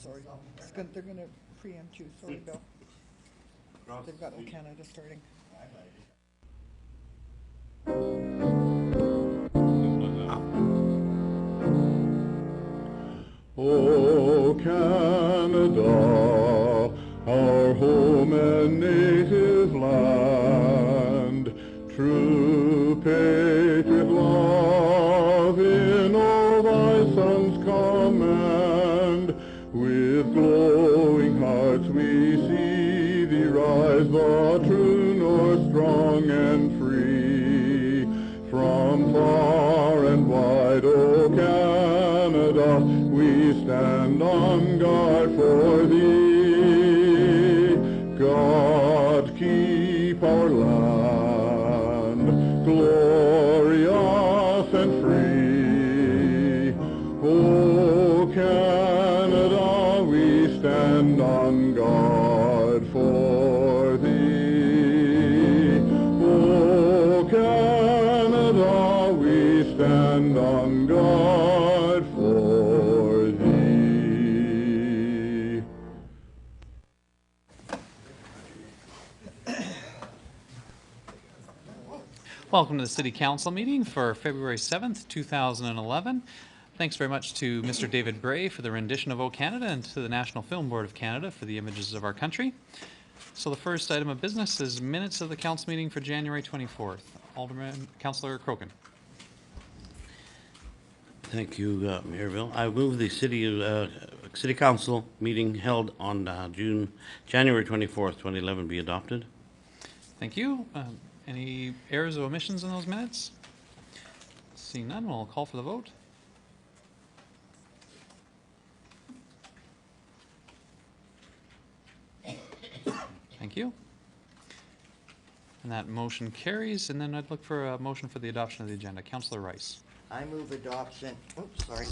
sorry. They're gonna preempt you, sorry, Bill. They've got O Canada starting. O Canada, our home and native land, true patriot love in all thy sons command. With glowing hearts we see thee rise, the true north, strong and free. From far and wide, O Canada, we stand on guard for thee. God keep our land glorious and free. O Canada, we stand on guard for thee. O Canada, we stand on guard for thee. Welcome to the City Council meeting for February 7th, 2011. Thanks very much to Mr. David Bray for the rendition of O Canada and to the National Film Board of Canada for the images of our country. So the first item of business is minutes of the council meeting for January 24th. Alderman, Councillor Crokin. Thank you, Mayorville. I move the City Council meeting held on January 24th, 2011 be adopted. Thank you. Any errors or omissions in those minutes? Seeing none, we'll call for the vote. Thank you. And that motion carries. And then I'd look for a motion for the adoption of the agenda. Councillor Rice. I move adoption.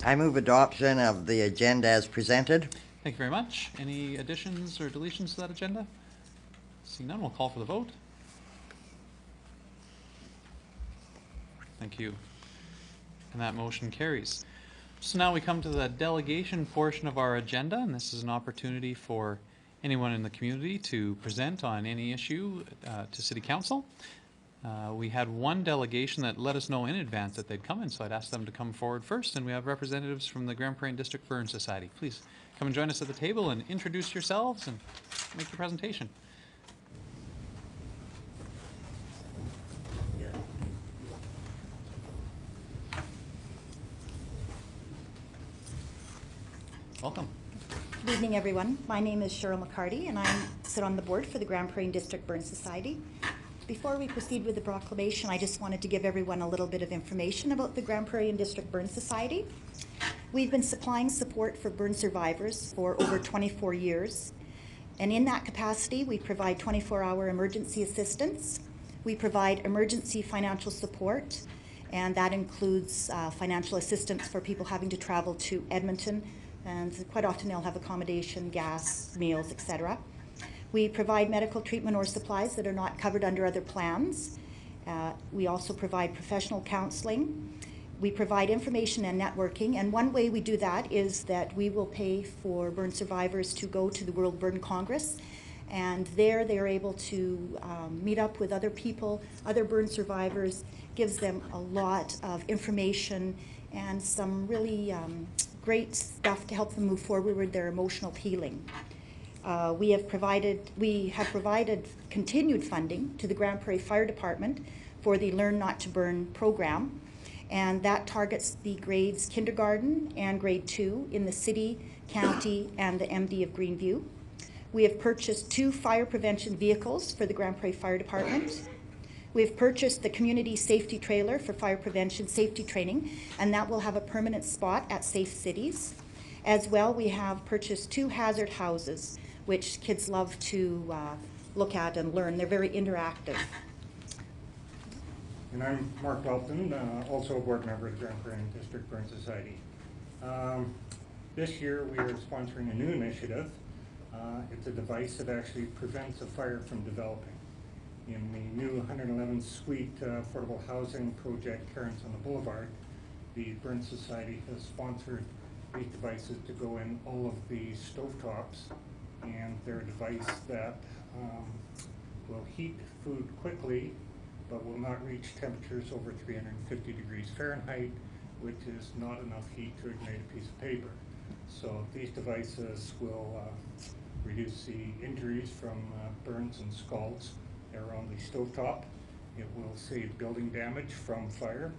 I move adoption of the agenda as presented. Thank you very much. Any additions or deletions to that agenda? Seeing none, we'll call for the vote. Thank you. And that motion carries. So now we come to the delegation portion of our agenda, and this is an opportunity for anyone in the community to present on any issue to City Council. We had one delegation that let us know in advance that they'd come in, so I'd ask them to come forward first, and we have representatives from the Grand Prairie District Burn Society. Please come and join us at the table and introduce yourselves and make your presentation. Welcome. Good evening, everyone. My name is Cheryl McCarty, and I sit on the board for the Grand Prairie District Burn Society. Before we proceed with the proclamation, I just wanted to give everyone a little bit of information about the Grand Prairie District Burn Society. We've been supplying support for burn survivors for over 24 years, and in that capacity, we provide 24-hour emergency assistance. We provide emergency financial support, and that includes financial assistance for people having to travel to Edmonton, and quite often they'll have accommodation, gas, meals, etc. We provide medical treatment or supplies that are not covered under other plans. We also provide professional counseling. We provide information and networking, and one way we do that is that we will pay for burn survivors to go to the World Burn Congress, and there they are able to meet up with other people, other burn survivors, gives them a lot of information and some really great stuff to help them move forward with their emotional healing. We have provided continued funding to the Grand Prairie Fire Department for the Learn Not to Burn program, and that targets the grades kindergarten and grade 2 in the city, county, and the MD of Greenview. We have purchased 2 fire prevention vehicles for the Grand Prairie Fire Department. We have purchased the community safety trailer for fire prevention safety training, and that will have a permanent spot at Safe Cities. As well, we have purchased 2 hazard houses, which kids love to look at and learn. They're very interactive. And I'm Mark Welton, also a board member of the Grand Prairie District Burn Society. This year we are sponsoring a new initiative. It's a device that actually prevents a fire from developing. In the new 111 suite affordable housing project, Cairns on the Boulevard, the Burn Society has sponsored these devices to go in all of the stovetops, and they're a device that will heat food quickly, but will not reach temperatures over 350 degrees Fahrenheit, which is not enough heat to ignite a piece of paper. So these devices will reduce the injuries from burns and scalds around the stovetop. It will save building damage from fire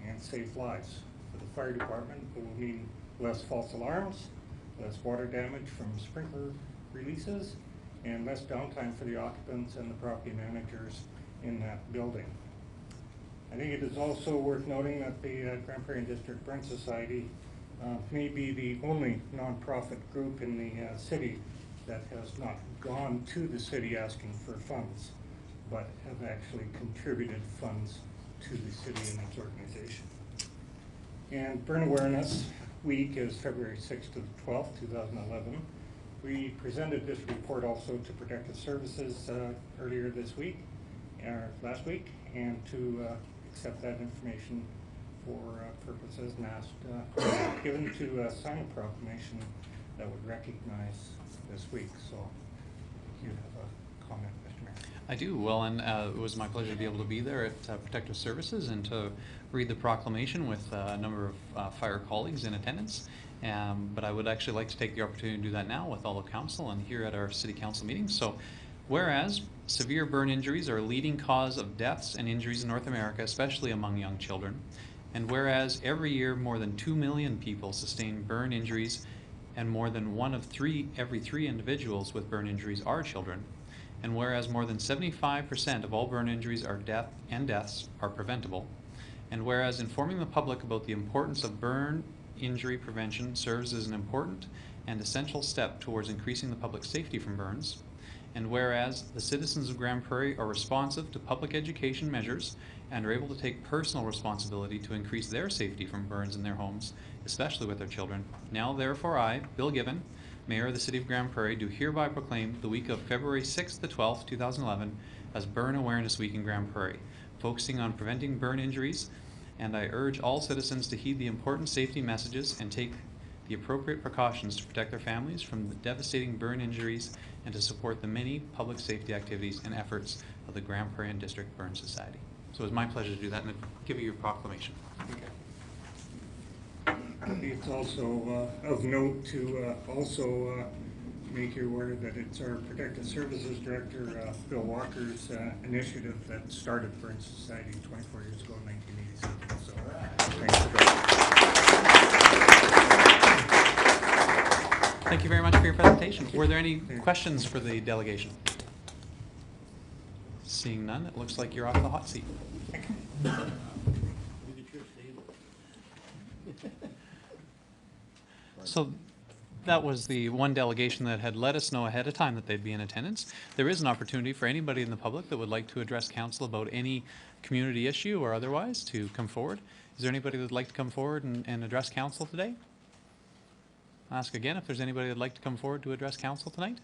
and save lives. For the fire department, it will mean less false alarms, less water damage from sprinkler releases, and less downtime for the occupants and the property managers in that building. I think it is also worth noting that the Grand Prairie District Burn Society may be the only nonprofit group in the city that has not gone to the city asking for funds, but have actually contributed funds to the city and its organization. And Burn Awareness Week is February 6th to the 12th, 2011. We presented this report also to Protective Services earlier this week, or last week, and to accept that information for purposes and asked given to sign a proclamation that would recognize this week. So you have a comment, Mr. Mayor. I do. Well, and it was my pleasure to be able to be there at Protective Services and to read the proclamation with a number of fire colleagues in attendance. But I would actually like to take the opportunity to do that now with all of council and here at our city council meeting. So, whereas severe burn injuries are a leading cause of deaths and injuries in North America, especially among young children, and whereas every year more than 2 million people sustain burn injuries, and more than every three individuals with burn injuries are children, and whereas more than 75% of all burn injuries are deaths are preventable, and whereas informing the public about the importance of burn injury prevention serves as an important and essential step towards increasing the public safety from burns, and whereas the citizens of Grand Prairie are responsive to public education measures and are able to take personal responsibility to increase their safety from burns in their homes, especially with their children, now therefore I, Bill Given, Mayor of the City of Grand Prairie, do hereby proclaim the week of February 6th to 12th, 2011 as Burn Awareness Week in Grand Prairie, focusing on preventing burn injuries, and I urge all citizens to heed the important safety messages and take the appropriate precautions to protect their families from the devastating burn injuries and to support the many public safety activities and efforts of the Grand Prairie District Burn Society. So it was my pleasure to do that and give you your proclamation. It's also of note to also make you aware that it's our Protective Services Director, Bill Walker's initiative that started Burn Society 24 years ago in 1987. So thanks for that. Thank you very much for your presentation. Were there any questions for the delegation? Seeing none, it looks like you're off the hot seat. So that was the one delegation that had let us know ahead of time that they'd be in attendance. There is an opportunity for anybody in the public that would like to address council about any community issue or otherwise to come forward. Is there anybody that would like to come forward and address council today? I'll ask again if there's anybody that'd like to come forward to address council tonight.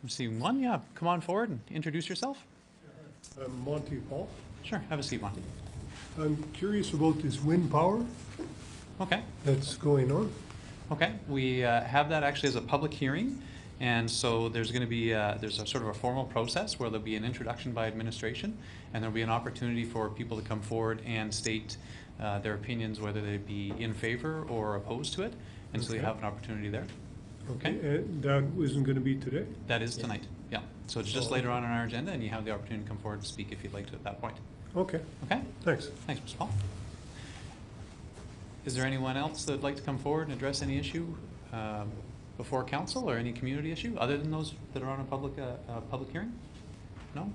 I'm seeing one. Yeah, come on forward and introduce yourself. I'm Monty Paul. Sure, have a seat, Monty. I'm curious about this wind power Okay. that's going on. Okay, we have that actually as a public hearing, and so there's going to be there's a sort of a formal process where there'll be an introduction by administration, and there'll be an opportunity for people to come forward and state their opinions, whether they be in favor or opposed to it, and so you have an opportunity there. Okay. And that isn't going to be today? That is tonight. Yeah. So it's just later on our agenda, and you have the opportunity to come forward and speak if you'd like to at that point. Okay, Okay. thanks. Thanks, Mr. Paul. Is there anyone else that'd like to come forward and address any issue before council or any community issue other than those that are on a public hearing? No?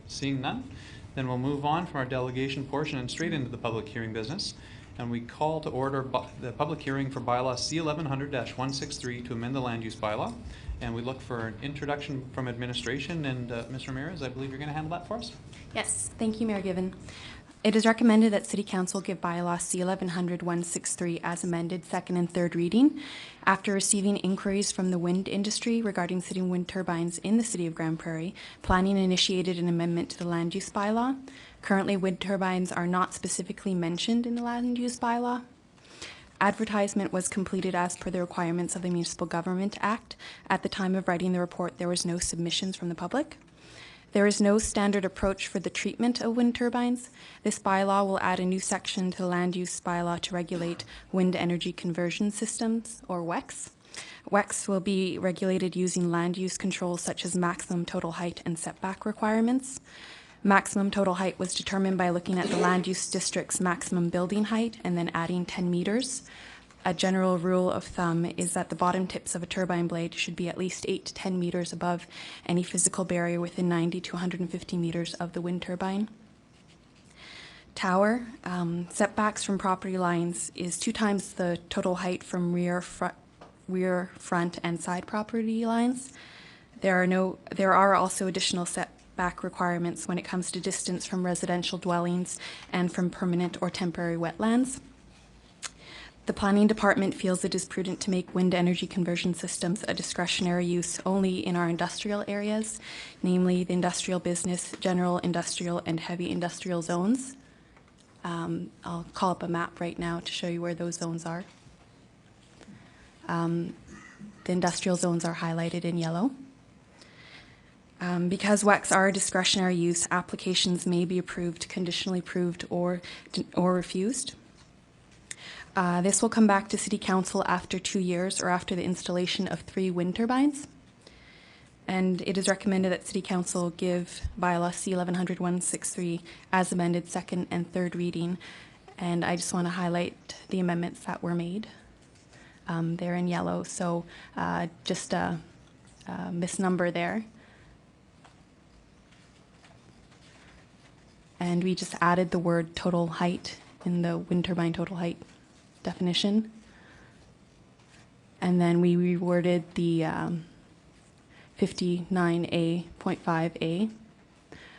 Seeing none? Then we'll move on from our delegation portion and straight into the public hearing business. And we call to order the public hearing for bylaw C1100-163 to amend the land use bylaw. And we look for an introduction from administration. And Ms. Ramirez, I believe you're going to handle that for us? Yes, thank you, Mayor Given. It is recommended that City Council give bylaw C1100-163 as amended second and third reading. After receiving inquiries from the wind industry regarding sitting wind turbines in the City of Grand Prairie, planning initiated an amendment to the land use bylaw. Currently, wind turbines are not specifically mentioned in the land use bylaw. Advertisement was completed as per the requirements of the Municipal Government Act. At the time of writing the report, there was no submissions from the public. There is no standard approach for the treatment of wind turbines. This bylaw will add a new section to the land use bylaw to regulate wind energy conversion systems, or WECs. WECs will be regulated using land use controls such as maximum total height and setback requirements. Maximum total height was determined by looking at the land use district's maximum building height and then adding 10 meters. A general rule of thumb is that the bottom tips of a turbine blade should be at least 8 to 10 meters above any physical barrier within 90 to 150 meters of the wind turbine. Tower, setbacks from property lines is 2 times the total height from rear, front, and side property lines. There are also additional setback requirements when it comes to distance from residential dwellings and from permanent or temporary wetlands. The Planning Department feels it is prudent to make wind energy conversion systems a discretionary use only in our industrial areas, namely the industrial business, general industrial, and heavy industrial zones. I'll call up a map right now to show you where those zones are. The industrial zones are highlighted in yellow. Because WECs are a discretionary use, applications may be approved, conditionally approved, or refused. This will come back to City Council after 2 years or after the installation of 3 wind turbines. And it is recommended that City Council give bylaw C-1100-163 as amended second and third reading. And I just want to highlight the amendments that were made. They're in yellow, so just a misnumber there. And we just added the word total height in the wind turbine total height definition. And then we reworded the 59A.5A,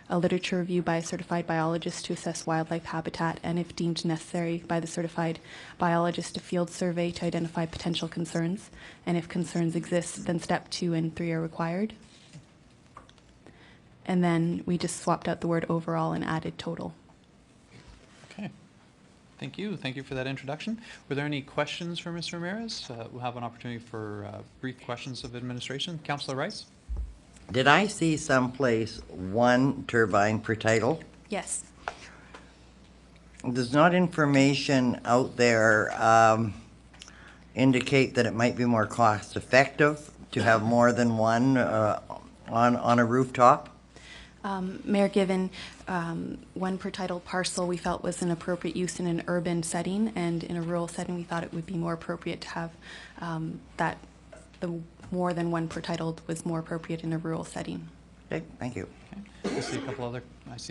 a literature review by a certified biologist to assess wildlife habitat, and if deemed necessary by the certified biologist, a field survey to identify potential concerns. And if concerns exist, then step 2 and 3 are required. And then we just swapped out the word overall and added total. Okay. Thank you. Thank you for that introduction. Were there any questions for Mr. Ramirez? We'll have an opportunity for brief questions of administration. Councillor Rice? Did I see someplace 1 turbine per title? Yes. Does not information out there indicate that it might be more cost effective to have more than 1 on a rooftop? Mayor Given, 1 per title parcel we felt was an appropriate use in an urban setting, and in a rural setting we thought it would be more appropriate to have that the more than 1 per title was more appropriate in a rural setting. Okay, thank you. Okay. I see a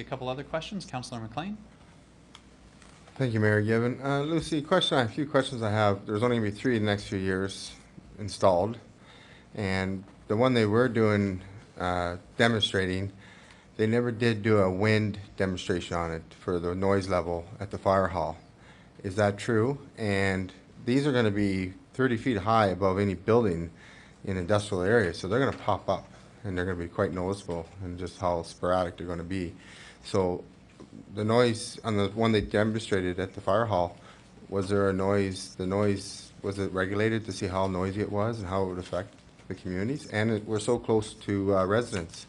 couple other questions. Councillor McLean? Thank you, Mayor Given. Lucy, a few questions I have. There's only going to be 3 in the next few years installed, and the one they were doing demonstrating, they never did do a wind demonstration on it for the noise level at the fire hall. Is that true? And these are going to be 30 feet high above any building in industrial areas, so they're going to pop up and they're going to be quite noticeable and just how sporadic they're going to be. So the noise on the one they demonstrated at the fire hall, was there a noise, was it regulated to see how noisy it was and how it would affect the communities? And we're so close to residents.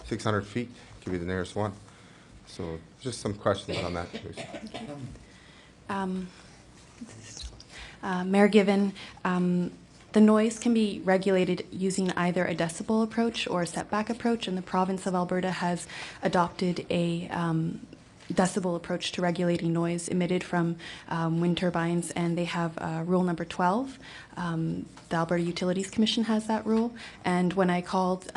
600 feet could be the nearest one. So just some questions on that, please. Mayor Given, the noise can be regulated using either a decibel approach or a setback approach, and the province of Alberta has adopted a decibel approach to regulating noise emitted from wind turbines, and they have rule number 12. The Alberta Utilities Commission has that rule, and when I called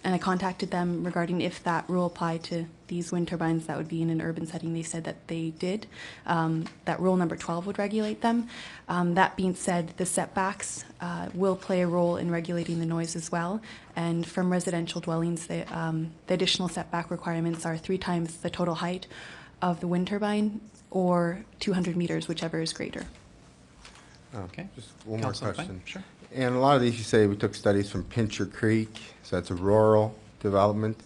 and I contacted them regarding if that rule applied to these wind turbines that would be in an urban setting, they said that they did. That rule number 12 would regulate them. That being said, the setbacks will play a role in regulating the noise as well, and from residential dwellings, the additional setback requirements are 3 times the total height of the wind turbine or 200 meters, whichever is greater. Okay. Just one Councilor more question. Sure. And a lot of these, you say we took studies from Pincher Creek, so that's a rural development,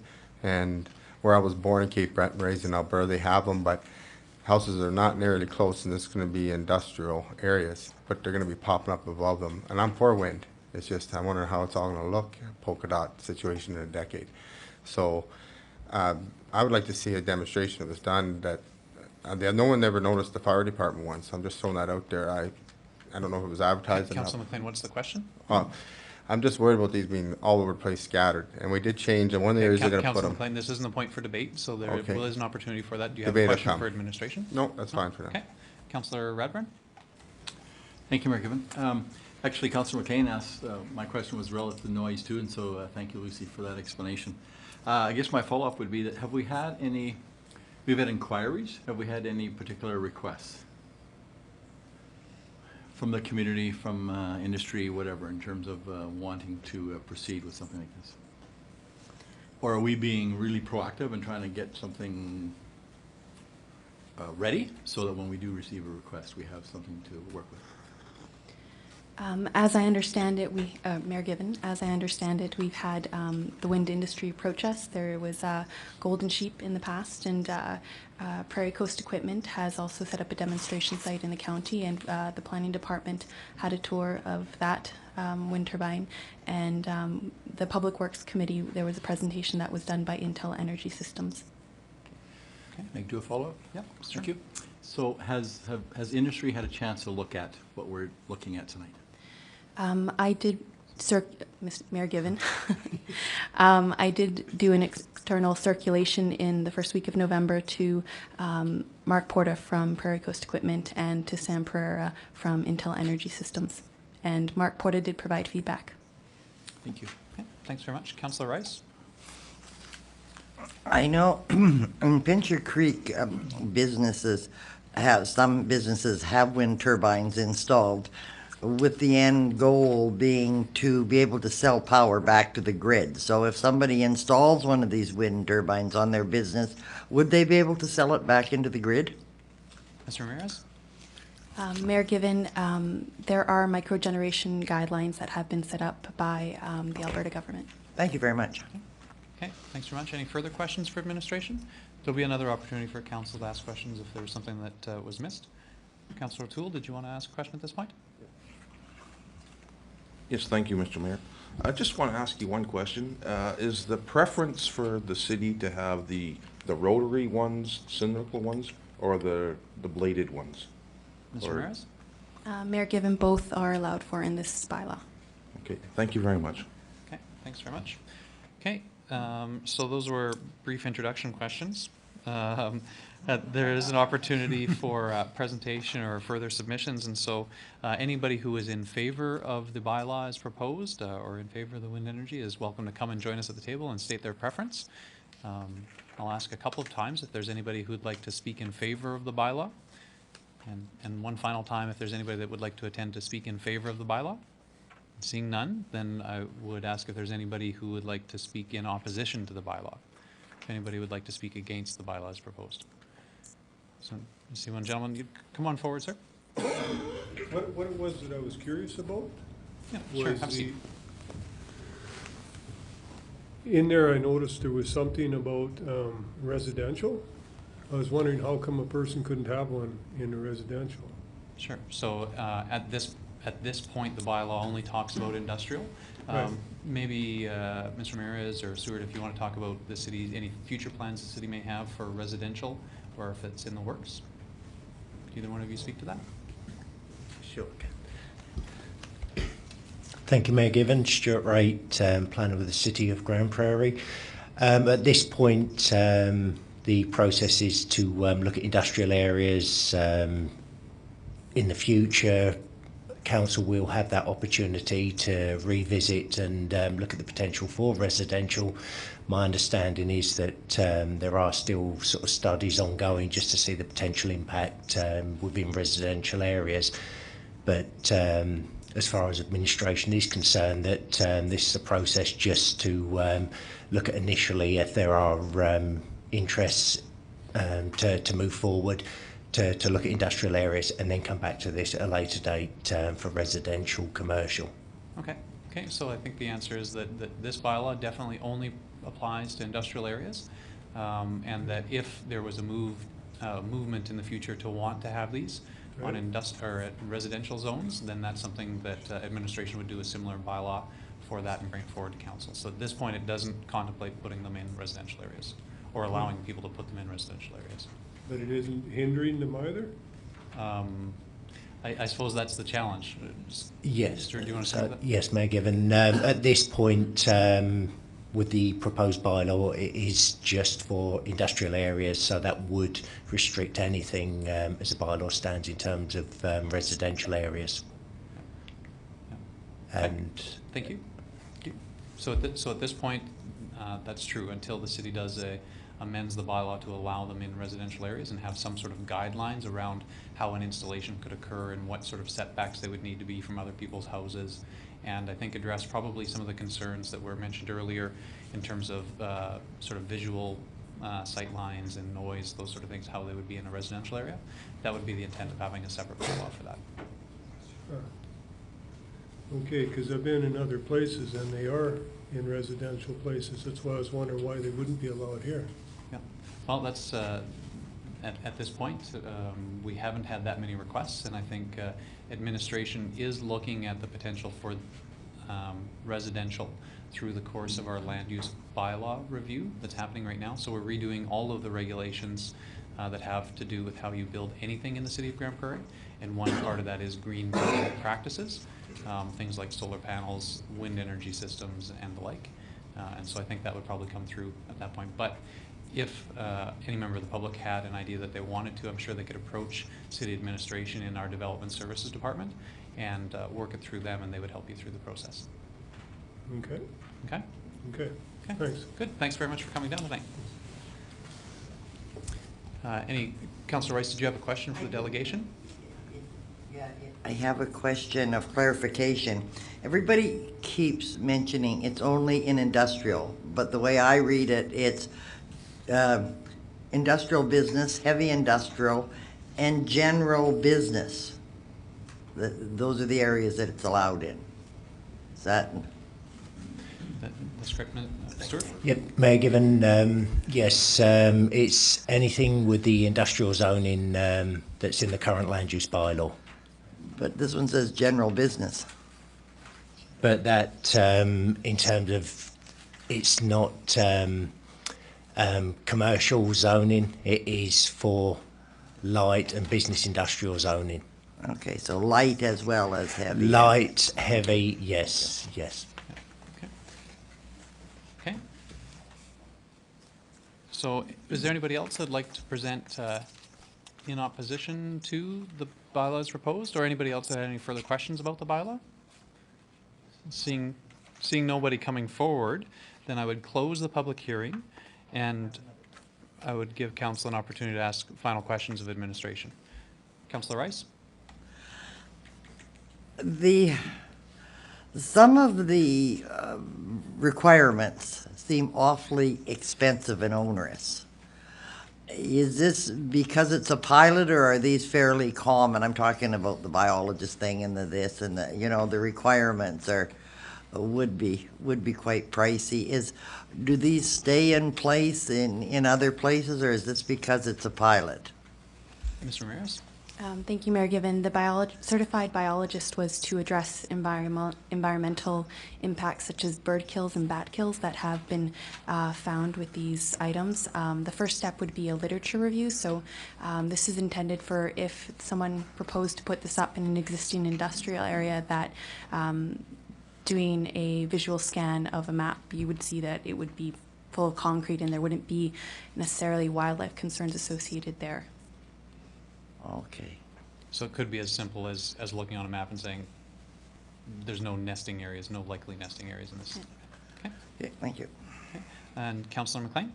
and where I was born in Cape Breton, raised in Alberta, they have them, but houses are not nearly close, and this is gonna be industrial areas, but they're gonna be popping up above them, and I'm for wind. It's just, I wonder how it's all gonna look, polka dot situation in a decade. So, I would like to see a demonstration of this done, that, no one ever noticed the fire department once, I'm just throwing that out there. I don't know if it was advertised enough. Councilor McLean, what's the question? I'm just worried about these being all over the place scattered, and we did change, and one of the areas they're gonna put Councilor them. McLean, this isn't a point for debate, so there Okay. is an opportunity for that. Do you have a Debate will question come. for administration? No, that's fine for now. Okay. Councilor Radburn? Thank you, Mayor Given. Actually, Councilor McCain asked, my question was relative to noise too, and so thank you, Lucy, for that explanation. I guess my follow-up would be that we've had inquiries, have we had any particular requests from the community, from industry, whatever, in terms of wanting to proceed with something like this? Or are we being really proactive and trying to get something ready so that when we do receive a request, we have something to work with? As I understand it, Mayor Given, as I understand it, we've had the wind industry approach us. There was Golden Sheep in the past, and Prairie Coast Equipment has also set up a demonstration site in the county, and the planning department had a tour of that wind turbine. And the Public Works Committee, there was a presentation that was done by Intel Energy Systems. Okay, may I do a follow-up? Yeah, Thank you. So has industry had a chance to look at what we're looking at tonight? I did, Mayor Given, I did do an external circulation in the first week of November to Mark Porta from Prairie Coast Equipment and to Sam Pereira from Intel Energy Systems. And Mark Porta did provide feedback. Thank you. Okay, thanks very much. Councilor Rice? I know in Pincher Creek, some businesses have wind turbines installed, with the end goal being to be able to sell power back to the grid. So if somebody installs one of these wind turbines on their business, would they be able to sell it back into the grid? Mr. Ramirez? Mayor Given, there are microgeneration guidelines that have been set up by the Alberta government. Thank you very much. Okay, thanks very much. Any further questions for administration? There'll be another opportunity for council to ask questions if there was something that was missed. Councilor O'Toole, did you want to ask a question at this point? Yes, thank you, Mr. Mayor. I just want to ask you one question. Is the preference for the city to have the rotary ones, cylindrical ones, or the bladed ones? Mr. Ramirez? Mayor Given, both are allowed for in this bylaw. Okay, thank you very much. Okay, thanks very much. Okay, so those were brief introduction questions. There is an opportunity for presentation or further submissions, and so anybody who is in favor of the bylaw as proposed or in favor of the wind energy is welcome to come and join us at the table and state their preference. I'll ask a couple of times if there's anybody who'd like to speak in favor of the bylaw. And one final time, if there's anybody that would like to attend to speak in favor of the bylaw. Seeing none, then I would ask if there's anybody who would like to speak in opposition to the bylaw. If anybody would like to speak against the bylaw as proposed. So, you see one gentleman, you come on forward, sir. What it was that I was curious about Yeah, sure, was have a seat. in there I noticed there was something about residential. I was wondering how come a person couldn't have one in a residential? Sure, so at this point, the bylaw only talks about industrial. Right. Maybe Mr. Ramirez or Seward, if you want to talk about the city, any future plans the city may have for residential, or if it's in the works. Could either one of you speak to that? Sure. Thank you, Mayor Given. Stuart Wright, planner with the City of Grand Prairie. At this point, the process is to look at industrial areas. In the future, Council will have that opportunity to revisit and look at the potential for residential. My understanding is that there are still sort of studies ongoing just to see the potential impact within residential areas. But as far as administration is concerned, that this is a process just to look at initially if there are interests to move forward, to look at industrial areas and then come back to this at a later date for residential, commercial. Okay, so I think the answer is that this bylaw definitely only applies to industrial areas, and that if there was a move movement in the future to want to have these on Right. or at residential zones, then that's something that administration would do a similar bylaw for that and bring it forward to council. So at this point, it doesn't contemplate putting them in residential areas or allowing people to put them in residential areas. But it isn't hindering them either? I suppose that's the challenge. Yes. Stuart, do you want to start with that? Yes, Mayor Given. At this point, with the proposed bylaw, it is just for industrial areas, so that would restrict anything as the bylaw stands in terms of residential areas. Okay. And Thank you. So at this point, that's true until the city does amends the bylaw to allow them in residential areas and have some sort of guidelines around how an installation could occur and what sort of setbacks they would need to be from other people's houses. And I think address probably some of the concerns that were mentioned earlier in terms of sort of visual sight lines and noise, those sort of things, how they would be in a residential area. That would be the intent of having a separate bylaw for that. Okay, because I've been in other places and they are in residential places. That's why I was wondering why they wouldn't be allowed here. Yeah, well, that's, at this point, we haven't had that many requests, and I think administration is looking at the potential for residential through the course of our land use bylaw review that's happening right now. So we're redoing all of the regulations that have to do with how you build anything in the city of Grand Prairie, and one part of that is green building practices, things like solar panels, wind energy systems, and the like. And so I think that would probably come through at that point. But if any member of the public had an idea that they wanted to, I'm sure they could approach city administration in our development services department and work it through them, and they would help you through the process. Okay, Okay? okay, Okay. thanks. Good. Thanks very much for coming down tonight. Councilor Rice, did you have a question for the delegation? I have a question of clarification. Everybody keeps mentioning it's only in industrial, but the way I read it, it's industrial business, heavy industrial, and general business. Those are the areas that it's allowed in. Is that? That's correct, Stuart? Yep, Mayor Given, yes, it's anything with the industrial zoning that's in the current land use bylaw. But this one says general business. But that, in terms of, it's not commercial zoning, it is for light and business industrial zoning. Okay, so light as well as heavy. Light, heavy, yes, yes. Okay. Okay. So is there anybody else that'd like to present in opposition to the bylaws proposed, or anybody else that had any further questions about the bylaw? Seeing nobody coming forward, then I would close the public hearing, and I would give council an opportunity to ask final questions of administration. Councilor Rice? Some of the requirements seem awfully expensive and onerous. Is this because it's a pilot, or are these fairly common? I'm talking about the biologist thing and the this and the, the requirements would be quite pricey. Do these stay in place in other places, or is this because it's a pilot? Mr. Ramirez? Thank you, Mayor Given. The certified biologist was to address environmental impacts such as bird kills and bat kills that have been found with these items. The first step would be a literature review. So this is intended for if someone proposed to put this up in an existing industrial area, that doing a visual scan of a map, you would see that it would be full of concrete and there wouldn't be necessarily wildlife concerns associated there. Okay. So it could be as simple as looking on a map and saying, there's no nesting areas, no likely nesting areas in this. Okay. Okay, thank you. Okay. And Councillor McLean?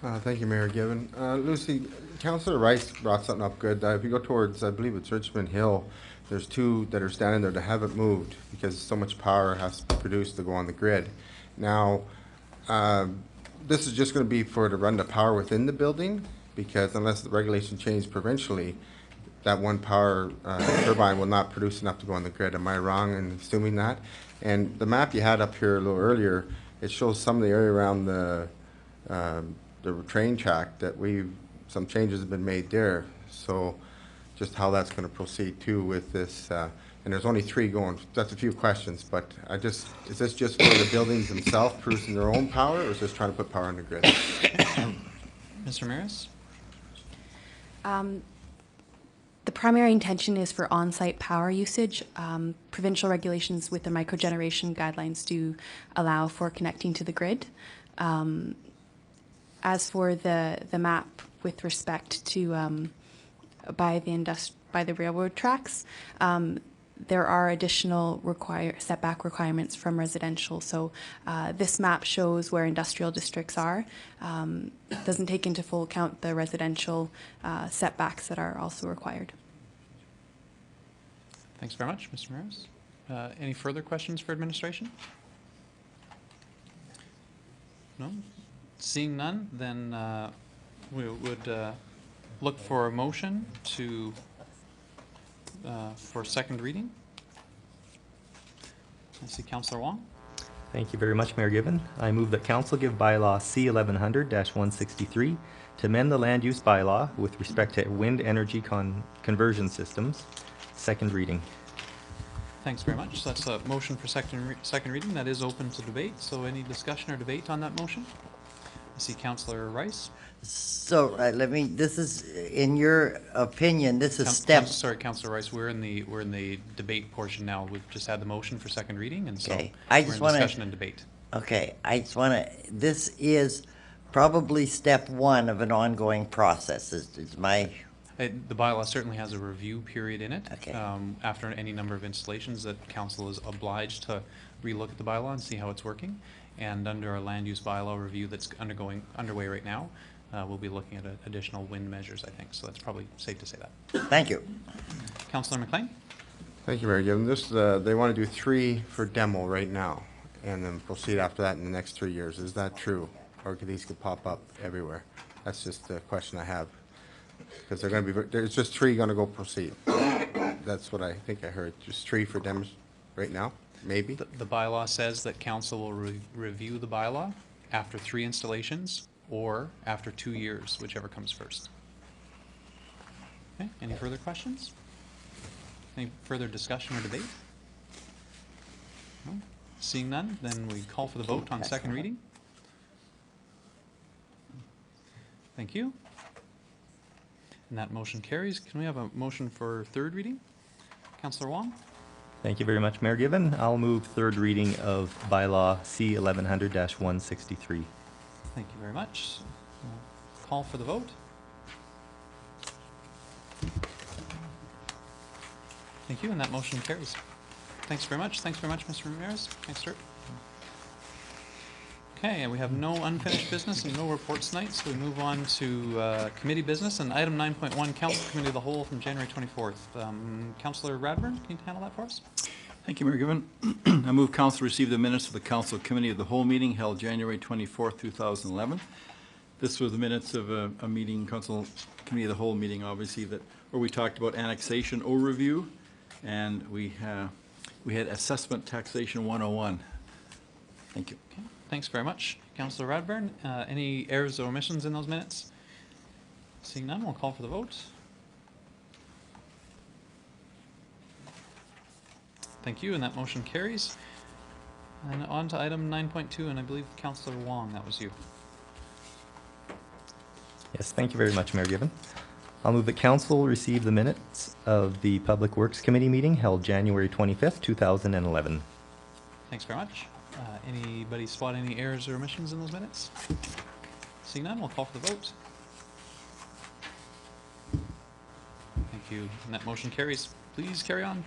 Thank you, Mayor Given. Lucy, Councillor Rice brought something up good. If you go towards, I believe it's Richmond Hill, there's two that are standing there that haven't moved because so much power has to be produced to go on the grid. Now, this is just going to be to run the power within the building, because unless the regulation changed provincially, that one power turbine will not produce enough to go on the grid. Am I wrong in assuming that? And the map you had up here a little earlier, it shows some of the area around the train track that we've some changes have been made there. So just how that's going to proceed too with this, and there's only 3 going, that's a few questions, but is this just for the buildings themselves producing their own power, or is this trying to put power on the grid? Ms. Ramirez? The primary intention is for on-site power usage. Provincial regulations with the microgeneration guidelines do allow for connecting to the grid. As for the map with respect to by the railroad tracks, there are additional setback requirements from residential. So this map shows where industrial districts are. Doesn't take into full account the residential setbacks that are also required. Thanks very much, Mr. Ramirez. Any further questions for administration? No? Seeing none, then we would look for a motion to for second reading. I see Councillor Wong. Thank you very much, Mayor Given. I move that Council give bylaw C-1100-163 to amend the land use bylaw with respect to wind energy conversion systems. Second reading. Thanks very much. So that's a motion for second reading. That is open to debate. So any discussion or debate on that motion? I see Councillor Rice. So, this is, in your opinion, this is Sorry, Councillor Rice, we're in the debate portion now. We've just had the motion for second reading, and so Okay. we're in discussion and debate. Okay, this is probably step 1 of an ongoing process, is my... The bylaw certainly has a review period in it. Okay. After any number of installations, that council is obliged to relook at the bylaw and see how it's working. And under our land use bylaw review that's underway right now, we'll be looking at additional wind measures, I think. So that's probably safe to say that. Thank you. Councillor McLean? Thank you, Mayor Given. This, they want to do 3 for demo right now, and then proceed after that in the next 3 years. Is that true? Or could these pop up everywhere? That's just the question I have. Because they're going to be, there's just 3 going to go proceed. That's what I think I heard. Just 3 for demos right now, maybe? The bylaw says that council will review the bylaw after 3 installations or after 2 years, whichever comes first. Okay, any further questions? Any further discussion or debate? No? Seeing none, then we call for the vote on second reading. Thank you. And that motion carries. Can we have a motion for third reading? Councillor Wong? Thank you very much, Mayor Given. I'll move third reading of bylaw C-1100-163. Thank you very much. We'll call for the vote. Thank you, and that motion carries. Thanks very much. Thanks very much, Mr. Ramirez. Thanks, sir. Okay, and we have no unfinished business and no reports tonight, so we move on to committee business and item 9.1, Council Committee of the Whole from January 24th. Councillor Radburn, can you handle that for us? Thank you, Mayor Given. I move council receive the minutes of the Council Committee of the Whole meeting held January 24th, 2011. This was the minutes of a meeting, Council Committee of the Whole meeting, obviously, where we talked about annexation overview, and we had assessment taxation 101. Thank you. Okay, thanks very much, Councillor Radburn. Any errors or omissions in those minutes? Seeing none, we'll call for the vote. Thank you, and that motion carries. And on to item 9.2, and I believe Councillor Wong, that was you. Yes, thank you very much, Mayor Given. I'll move that council receive the minutes of the Public Works Committee meeting held January 25th, 2011. Thanks very much. Anybody spot any errors or omissions in those minutes? Seeing none, we'll call for the vote. Thank you, and that motion carries. Please carry on.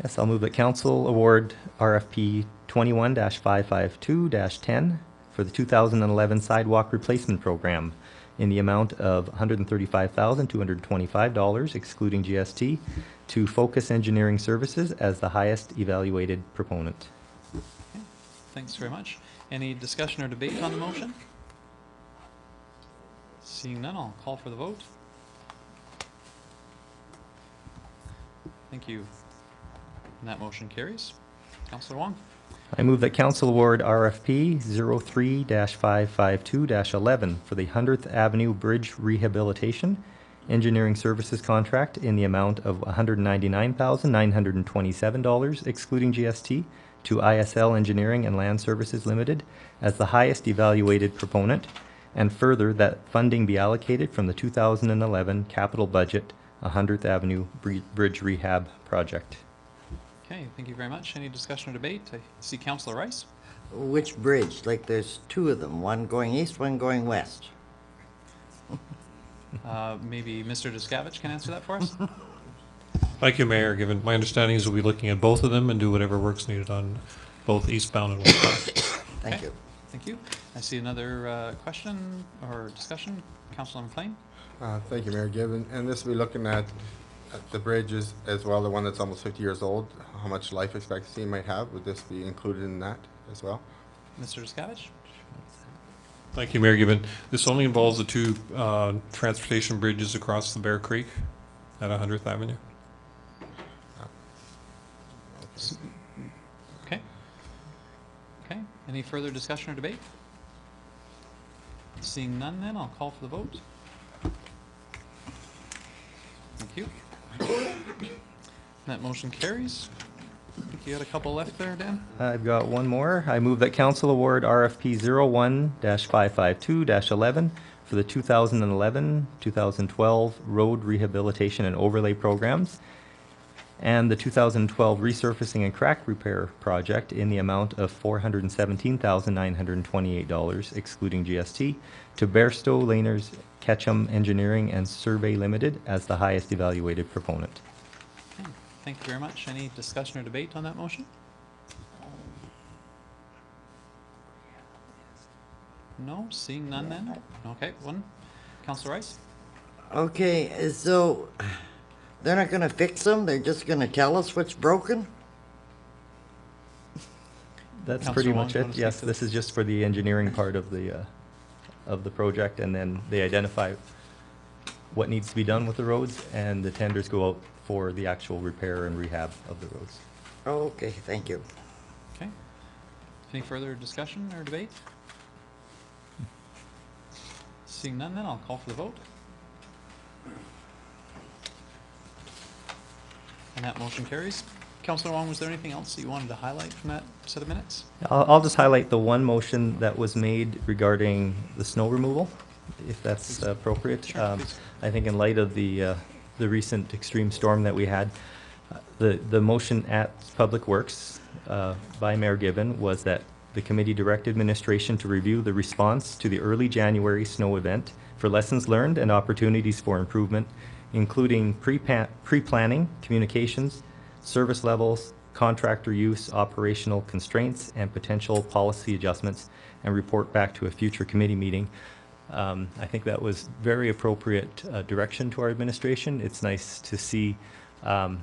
Yes, I'll move that council award RFP 21-552-10 for the 2011 sidewalk replacement program in the amount of $135,225, excluding GST, to Focus Engineering Services as the highest evaluated proponent. Okay. Thanks very much. Any discussion or debate on the motion? Seeing none, I'll call for the vote. Thank you. And that motion carries. Councillor Wong. I move that council award RFP 03-552-11 for the 100th Avenue Bridge Rehabilitation Engineering Services Contract in the amount of $199,927, excluding GST, to ISL Engineering and Land Services Limited as the highest evaluated proponent, and further that funding be allocated from the 2011 capital budget 100th Avenue Bridge Rehab Project. Okay, thank you very much. Any discussion or debate? I see Councillor Rice. Which bridge? Like there's two of them, one going east, one going west. Maybe Mr. Descavich can answer that for us? Thank you, Mayor. Given my understanding is we'll be looking at both of them and do whatever work's needed on both eastbound and westbound. Thank Okay, you. Thank you. I see another question or discussion. Councillor McLean? Thank you, Mayor Given. And this will be looking at the bridges as well, the one that's almost 50 years old, how much life expectancy it might have. Would this be included in that as well? Mr. Descavich? Thank you, Mayor Given. This only involves the two transportation bridges across the Bear Creek at 100th Avenue. Okay. Okay, any further discussion or debate? Seeing none then, I'll call for the vote. Thank you. That motion carries. I think you had a couple left there, Dan? I've got one more. I move that council award RFP 01-552-11 for the 2011-2012 road rehabilitation and overlay programs and the 2012 resurfacing and crack repair project in the amount of $417,928, excluding GST, to Bairstow Laners Ketchum Engineering and Survey Limited as the highest evaluated proponent. Okay, thank you very much. Any discussion or debate on that motion? No, seeing none then? Okay, one. Councillor Rice? Okay, so they're not gonna fix them, they're just gonna tell us what's broken? That's Councillor pretty Wong, much do you it. wanna speak Yes, to this is just for the engineering part of the project, and then they identify what needs to be done with the roads, and the tenders go out for the actual repair and rehab of the roads. Okay, thank you. Okay. Any further discussion or debate? Seeing none then, I'll call for the vote. And that motion carries. Councillor Wong, was there anything else that you wanted to highlight from that set of minutes? I'll just highlight the one motion that was made regarding the snow removal, if that's appropriate. Sure, please. I think in light of the recent extreme storm that we had, the motion at Public Works by Mayor Given was that the committee direct administration to review the response to the early January snow event for lessons learned and opportunities for improvement, including pre-planning, communications, service levels, contractor use, operational constraints, and potential policy adjustments, and report back to a future committee meeting. I think that was very appropriate direction to our administration. It's nice to see kind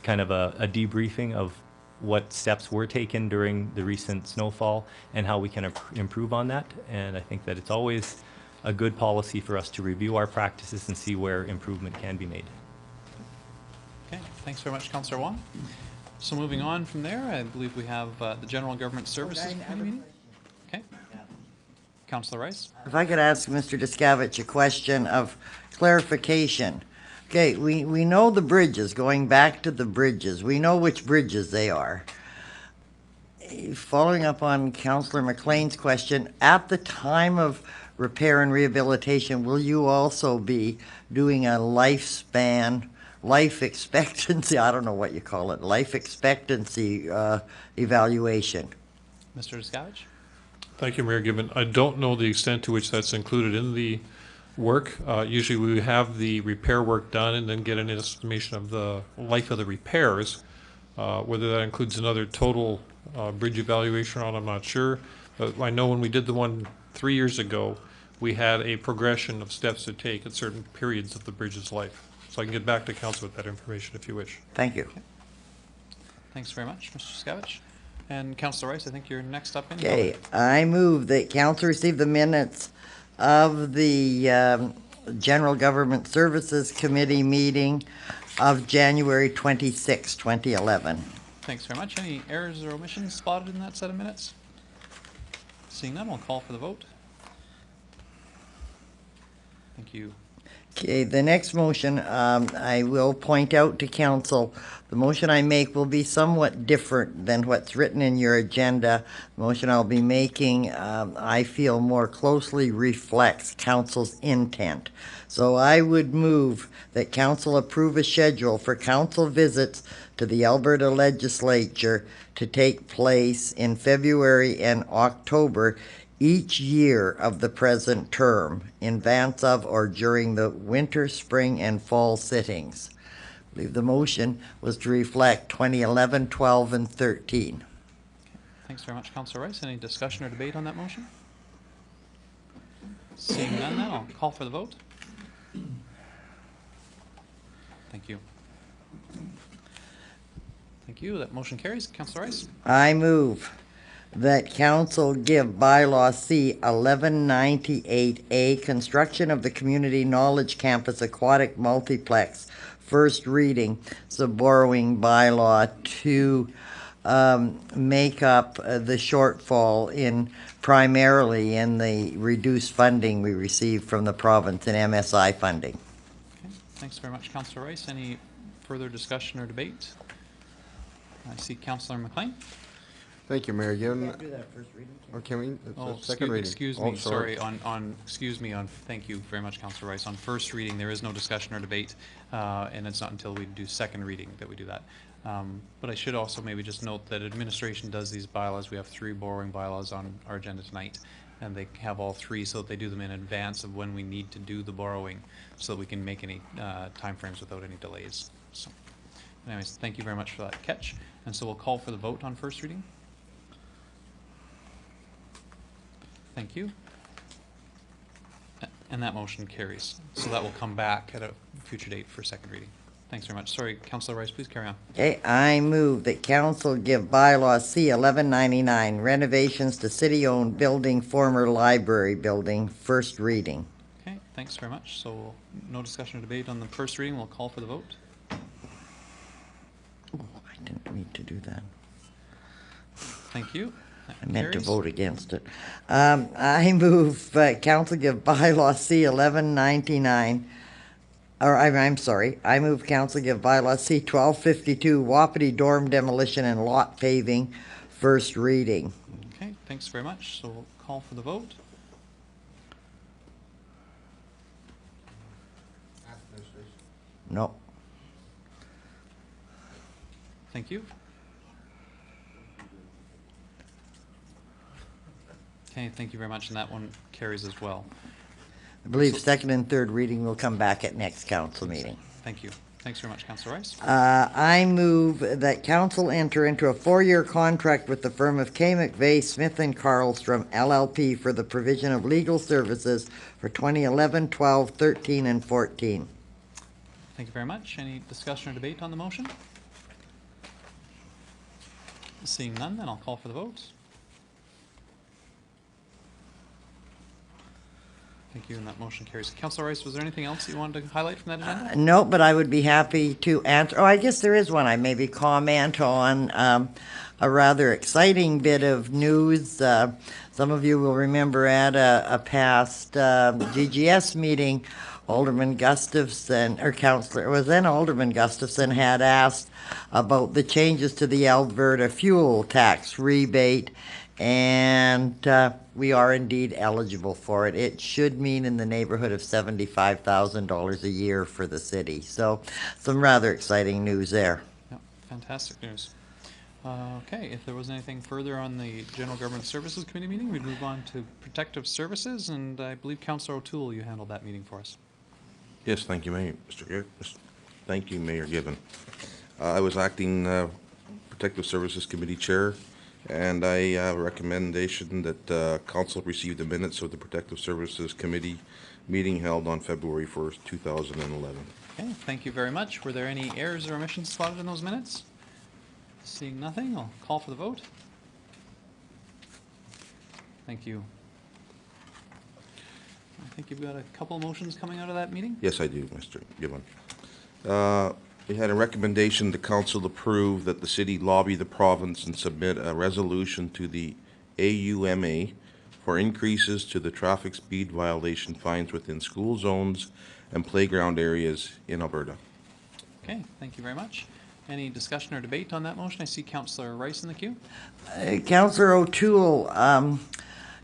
of a debriefing of what steps were taken during the recent snowfall and how we can improve on that. And I think that it's always a good policy for us to review our practices and see where improvement can be made. Okay, thanks very much, Councillor Wong. So moving on from there, I believe we have the General Government Services Committee meeting. Okay. Councillor Rice? If I could ask Mr. Descavich a question of clarification. Okay, we know the bridges, going back to the bridges, we know which bridges they are. Following up on Councillor McLean's question, at the time of repair and rehabilitation, will you also be doing a lifespan, life expectancy, I don't know what you call it, life expectancy evaluation? Mr. Descavich? Thank you, Mayor Given. I don't know the extent to which that's included in the work. Usually we have the repair work done and then get an estimation of the life of the repairs. Whether that includes another total bridge evaluation on, I'm not sure. But I know when we did the one 3 years ago, we had a progression of steps to take at certain periods of the bridge's life. So I can get back to council with that information if you wish. Thank you. Okay. Thanks very much, Mr. Descavich. And Councillor Rice, I think you're next up in. Okay, I move that council receive the minutes of the General Government Services Committee meeting of January 26, 2011. thanks very much. Any errors or omissions spotted in that set of minutes? Seeing none, we'll call for the vote. Thank you. Okay, the next motion, I will point out to council, the motion I make will be somewhat different than what's written in your agenda. The motion I'll be making, I feel more closely reflects council's intent. So I would move that council approve a schedule for council visits to the Alberta Legislature to take place in February and October each year of the present term, in advance of or during the winter, spring, and fall sittings. I believe the motion was to reflect 2011, 12, and 13. Thanks very much, Councillor Rice. Any discussion or debate on that motion? Seeing none, then I'll call for the vote. Thank you. Thank you. That motion carries. Councillor Rice. I move that council give bylaw C 1198A, construction of the Community Knowledge Campus Aquatic Multiplex, first reading. So borrowing bylaw to make up the shortfall primarily in the reduced funding we received from the province in MSI funding. Okay. Thanks very much, Councillor Rice. Any further discussion or debate? I see Councillor McLean. Thank you, Mayor Given. Do that first reading. Or can we? It's Oh, a second reading. excuse Oh, me, sorry, thank you very much, Councillor Rice. On first reading, there is no discussion or debate, and it's not until we do second reading that we do that. But I should also maybe just note that administration does these bylaws. We have 3 borrowing bylaws on our agenda tonight, and they have all 3 so that they do them in advance of when we need to do the borrowing, so that we can make any timeframes without any delays. So, anyways, thank you very much for that catch. And so we'll call for the vote on first reading. Thank you. And that motion carries. So that will come back at a future date for second reading. Thanks very much. Sorry, Councillor Rice, please carry on. Okay, I move that council give bylaw C 1199, renovations to city-owned building, former library building, first reading. Okay, thanks very much. So no discussion or debate on the first reading. We'll call for the vote. Oh, I didn't mean to do that. Thank you. That I meant to carries. vote against it. I move council give bylaw C 1199, or I'm sorry, I move council give bylaw C 1252, Wapiti dorm demolition and lot paving, first reading. Okay, thanks very much. So we'll call for the vote. No. Thank you. Okay, thank you very much, and that one carries as well. I believe second and third reading will come back at next council meeting. Thank you. Thanks very much, Councillor Rice. I move that council enter into a 4-year contract with the firm of K. McVeigh, Smith & Carlstrom LLP for the provision of legal services for 2011, 12, 13, and 14. Thank you very much. Any discussion or debate on the motion? Seeing none, then I'll call for the vote. Thank you, and that motion carries. Councillor Rice, was there anything else you wanted to highlight from that agenda? No, but I would be happy to answer. Oh, I guess there is one. I maybe comment on a rather exciting bit of news. Some of you will remember at a past GGS meeting, Alderman Gustafson, or Councillor, it was then Alderman Gustafson, had asked about the changes to the Alberta fuel tax rebate, and we are indeed eligible for it. It should mean in the neighborhood of $75,000 a year for the city. So some rather exciting news there. Yeah, fantastic news. Okay, if there wasn't anything further on the General Government Services Committee meeting, we'd move on to Protective Services, and I believe Councillor O'Toole, you handled that meeting for us. Yes, thank you, Mayor. Thank you, Mayor Given. I was acting Protective Services Committee Chair, and I have a recommendation that council receive the minutes of the Protective Services Committee meeting held on February 1st, 2011. Okay, thank you very much. Were there any errors or omissions spotted in those minutes? Seeing nothing, I'll call for the vote. Thank you. I think you've got a couple of motions coming out of that meeting. Yes, I do, Mr. Given. We had a recommendation the council approve that the city lobby the province and submit a resolution to the AUMA for increases to the traffic speed violation fines within school zones and playground areas in Alberta. Okay, thank you very much. Any discussion or debate on that motion? I see Councillor Rice in the queue. Councillor O'Toole,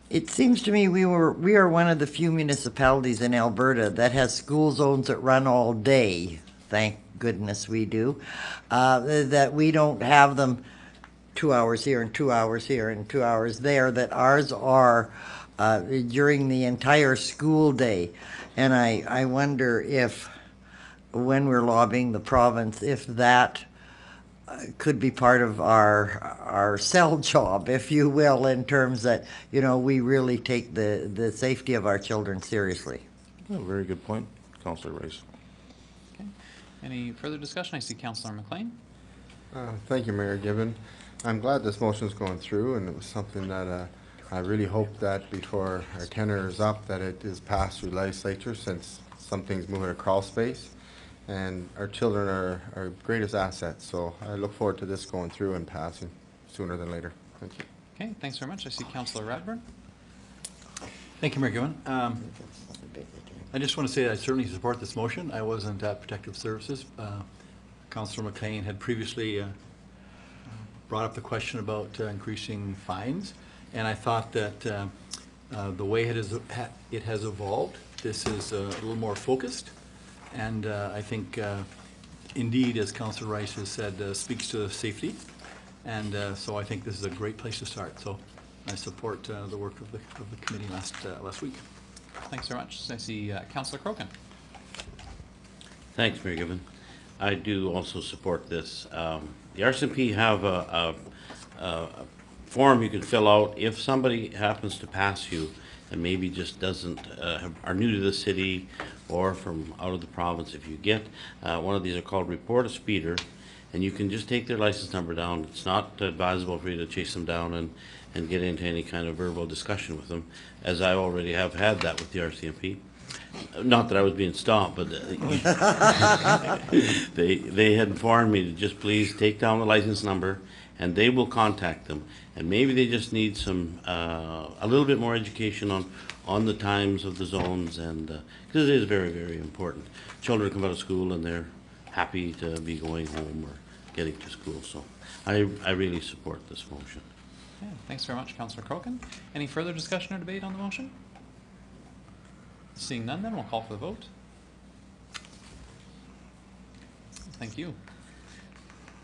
it seems to me we are one of the few municipalities in Alberta that has school zones that run all day. Thank goodness we do. That we don't have them 2 hours here and 2 hours here and 2 hours there, that ours are during the entire school day. And I wonder if, when we're lobbying the province, if that could be part of our sell job, if you will, in terms that, you know, we really take the safety of our children seriously. Oh, very good point, Councillor Rice. Okay. Any further discussion? I see Councillor McLean. Thank you, Mayor Given. I'm glad this motion is going through, and it was something that I really hope that before our tenure is up, that it is passed through legislature, since something's moving at crawl space, and our children are our greatest assets. So I look forward to this going through and passing sooner than later. Thank you. Okay, thanks very much. I see Councillor Radburn. Thank you, Mayor Given. I just want to say that I certainly support this motion. I wasn't at Protective Services. Councillor McLean had previously brought up the question about increasing fines, and I thought that the way it has evolved, this is a little more focused, and I think indeed, as Councillor Rice has said, speaks to safety, and so I think this is a great place to start. So I support the work of the committee last week. Thanks very much. I see Councillor Crokin. Thanks, Mayor Given. I do also support this. The RCMP have a form you can fill out if somebody happens to pass you and maybe just doesn't, are new to the city or from out of the province. If you get one of these, are called Report a Speeder, and you can just take their license number down. It's not advisable for you to chase them down and get into any kind of verbal discussion with them, as I already have had that with the RCMP. Not that I was being stopped, but they had informed me to just please take down the license number, and they will contact them. And maybe they just need some a little bit more education on the times of the zones, and because it is very, very important. Children come out of school and they're happy to be going home or getting to school. So I really support this motion. Yeah, thanks very much, Councillor Crokin. Any further discussion or debate on the motion? Seeing none, then we'll call for the vote. Thank you.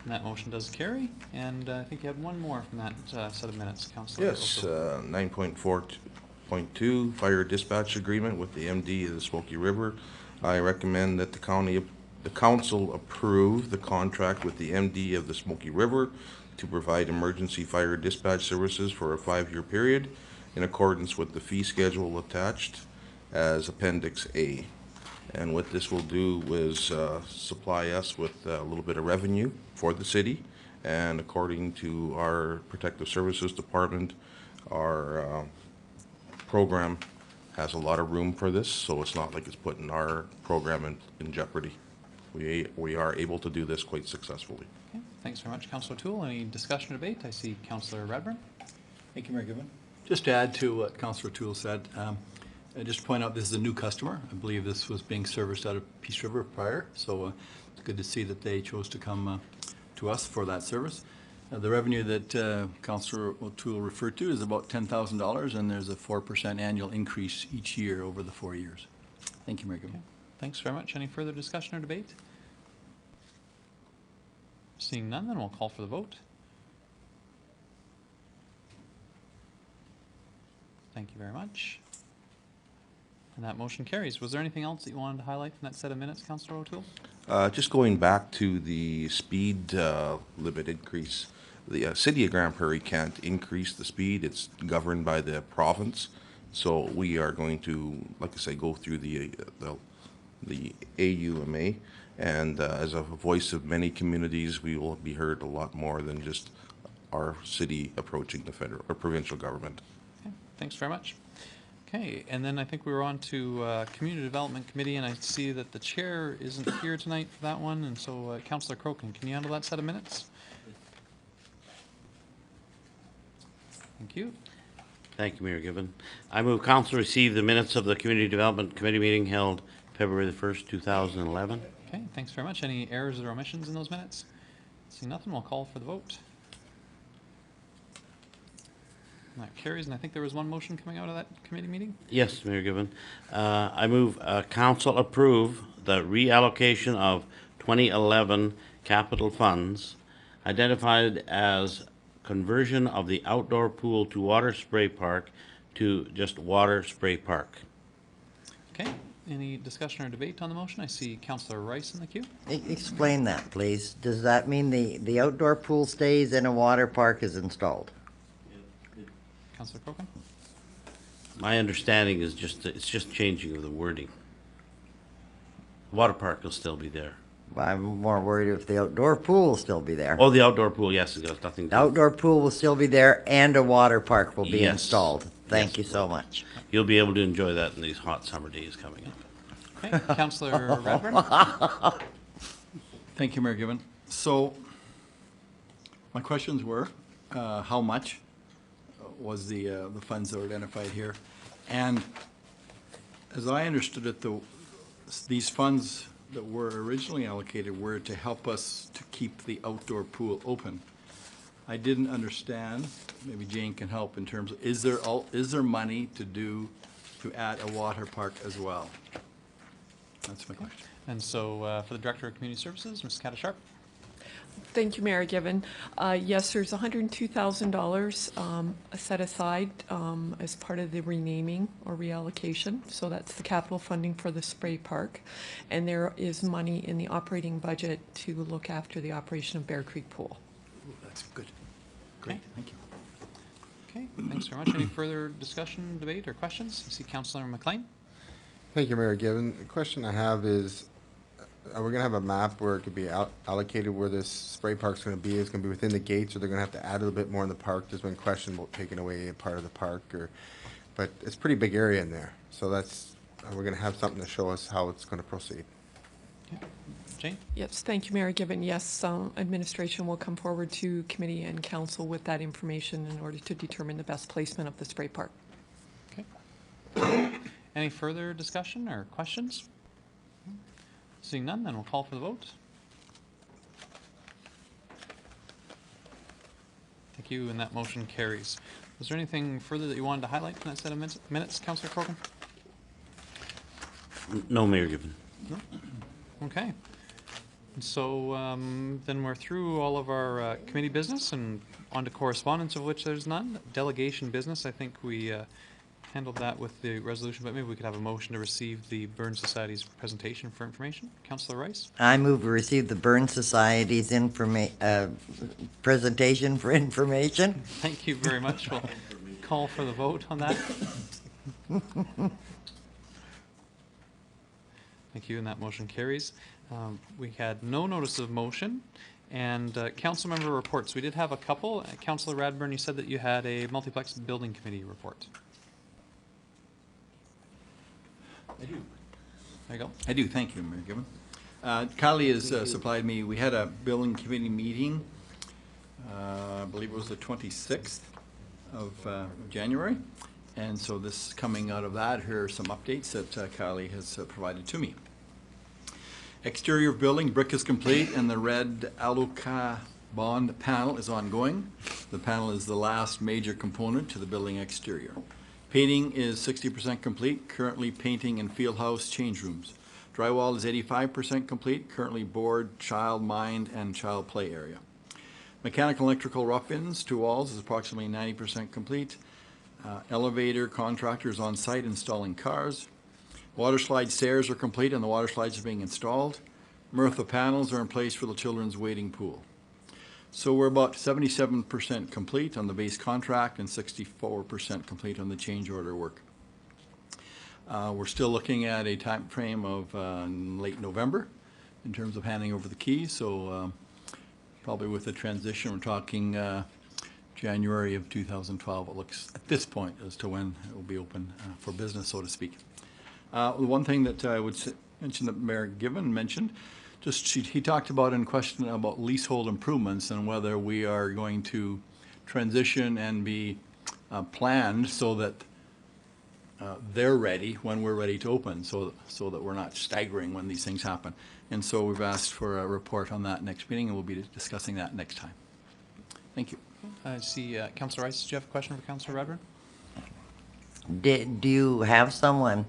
And that motion does carry. And I think you had one more from that set of minutes, Councillor. Yes, 9.4.2 fire dispatch agreement with the MD of the Smoky River. I recommend that the council approve the contract with the MD of the Smoky River to provide emergency fire dispatch services for a 5-year period in accordance with the fee schedule attached as Appendix A. And what this will do is supply us with a little bit of revenue for the city, and according to our Protective Services Department, our program has a lot of room for this, so it's not like it's putting our program in jeopardy. We are able to do this quite successfully. Okay, thanks very much, Councillor Toole. Any discussion or debate? I see Councillor Radburn. Thank you, Mayor Given. Just to add to what Councillor Toole said, I just point out this is a new customer. I believe this was being serviced out of Peace River prior, so it's good to see that they chose to come to us for that service. The revenue that Councillor O'Toole referred to is about $10,000, and there's a 4% annual increase each year over the 4 years. Thank you, Mayor Given. Okay. Thanks very much. Any further discussion or debate? Seeing none, then we'll call for the vote. Thank you very much. And that motion carries. Was there anything else that you wanted to highlight from that set of minutes, Councillor O'Toole? Just going back to the speed limit increase, the city of Grand Prairie can't increase the speed. It's governed by the province. So we are going to, like I say, go through the AUMA, and as a voice of many communities, we will be heard a lot more than just our city approaching the federal or provincial government. Okay, thanks very much. Okay. Okay, and then I think we were on to Community Development Committee, and I see that the chair isn't here tonight for that one, and so Councillor Crokin, can you handle that set of minutes? Thank you. Thank you, Mayor Given. I move council receive the minutes of the Community Development Committee meeting held February the 1st, 2011. Okay, thanks very much. Any errors or omissions in those minutes? See nothing, we'll call for the vote. And that carries, and I think there was one motion coming out of that committee meeting? Yes, Mayor Given. I move council approve the reallocation of 2011 capital funds identified as conversion of the outdoor pool to water spray park to just water spray park. Okay, any discussion or debate on the motion? I see Councillor Rice in the queue. Explain that, please. Does that mean the outdoor pool stays and a water park is installed? Councillor Crokin? My understanding is it's just changing of the wording. Water park will still be there. I'm more worried if the outdoor pool will still be there. Oh, the outdoor pool, yes, it has nothing The to. outdoor pool will still be there and a water park will be Yes. installed. Thank Yes. you so much. You'll be able to enjoy that in these hot summer days coming up. Okay, Councillor Radburn? Thank you, Mayor Given. So, my questions were, how much was the funds that were identified here? And as I understood it, these funds that were originally allocated were to help us to keep the outdoor pool open. I didn't understand, maybe Jane can help in terms of, is there money to add a water park as well? That's my question. And so for the Director of Community Services, Ms. Catasharp? Thank you, Mayor Given. Yes, there's $102,000 set aside as part of the renaming or reallocation. So that's the capital funding for the spray park. And there is money in the operating budget to look after the operation of Bear Creek Pool. Ooh, that's good. Great, thank you. Okay, thanks very much. Any further discussion, debate, or questions? I see Councillor McLean. Thank you, Mayor Given. The question I have is, are we gonna have a map where it could be allocated where this spray park's gonna be? It's gonna be within the gates, or they're gonna have to add a little bit more in the park? There's been question about taking away a part of the park, but it's a pretty big area in there. So we're gonna have something to show us how it's gonna proceed. Okay. Jane? Yes, thank you, Mayor Given. Yes, administration will come forward to committee and council with that information in order to determine the best placement of the spray park. Okay. Any further discussion or questions? Seeing none, then we'll call for the vote. Thank you, and that motion carries. Was there anything further that you wanted to highlight from that set of minutes, Councillor Crokin? No, Mayor Given. No? Okay. So then we're through all of our committee business and on to correspondence, of which there's none. Delegation business, I think we handled that with the resolution, but maybe we could have a motion to receive the Burn Society's presentation for information. Councillor Rice? I move to receive the Burn Society's presentation for information. Thank you very much. We'll call for the vote on that. Thank you, and that motion carries. We had no notice of motion, and council member reports. We did have a couple. Councillor Radburn, you said that you had a multiplex building committee report. I do. There you go. I do, thank you, Mayor Given. Kylie has supplied me, we had a building committee meeting, I believe it was the 26th of January. And so this coming out of that, here are some updates that Kylie has provided to me. Exterior of building, brick is complete, and the red Aluka bond panel is ongoing. The panel is the last major component to the building exterior. Painting is 60% complete, currently painting in field house change rooms. Drywall is 85% complete, currently board, child mind, and child play area. Mechanical electrical rough-ins to walls is approximately 90% complete. Elevator contractors on site installing cars. Water slide stairs are complete and the water slides are being installed. Mirtha panels are in place for the children's wading pool. So we're about 77% complete on the base contract and 64% complete on the change order work. We're still looking at a time frame of late November in terms of handing over the keys. So probably with the transition, we're talking January of 2012, it looks at this point as to when it will be open for business, so to speak. The one thing that I would mention that Mayor Given mentioned, he talked about in question about leasehold improvements and whether we are going to transition and be planned so that they're ready when we're ready to open, so that we're not staggering when these things happen. And so we've asked for a report on that next meeting, and we'll be discussing that next time. Thank you. I see Councillor Rice, do you have a question for Councillor Redburn? Do you have someone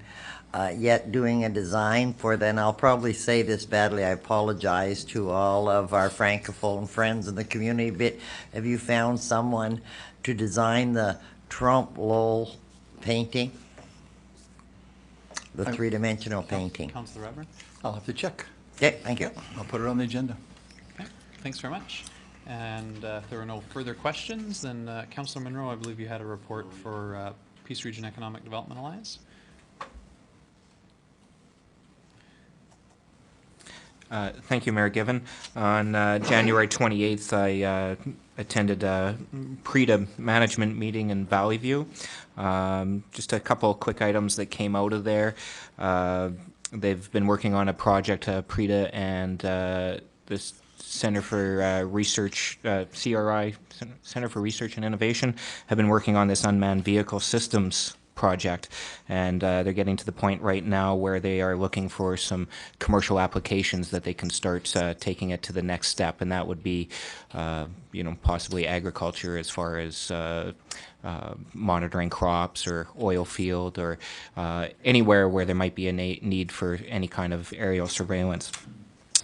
yet doing a design for, then I'll probably say this badly, I apologize to all of our Francophone friends in the community, but have you found someone to design the Trump Lowell painting? The three-dimensional painting. Councillor Redburn? I'll have to check. Okay, thank you. I'll put it on the agenda. Okay, thanks very much. And if there are no further questions, then Councillor Munro, I believe you had a report for Peace Region Economic Development Alliance. Thank you, Mayor Given. On January 28th, I attended a PREDA management meeting in Valley View. Just a couple of quick items that came out of there. They've been working on a project, PREDA and this Center for Research, CRI, Center for Research and Innovation, have been working on this unmanned vehicle systems project, and they're getting to the point right now where they are looking for some commercial applications that they can start taking it to the next step, and that would be, you know, possibly agriculture as far as monitoring crops or oil field or anywhere where there might be a need for any kind of aerial surveillance.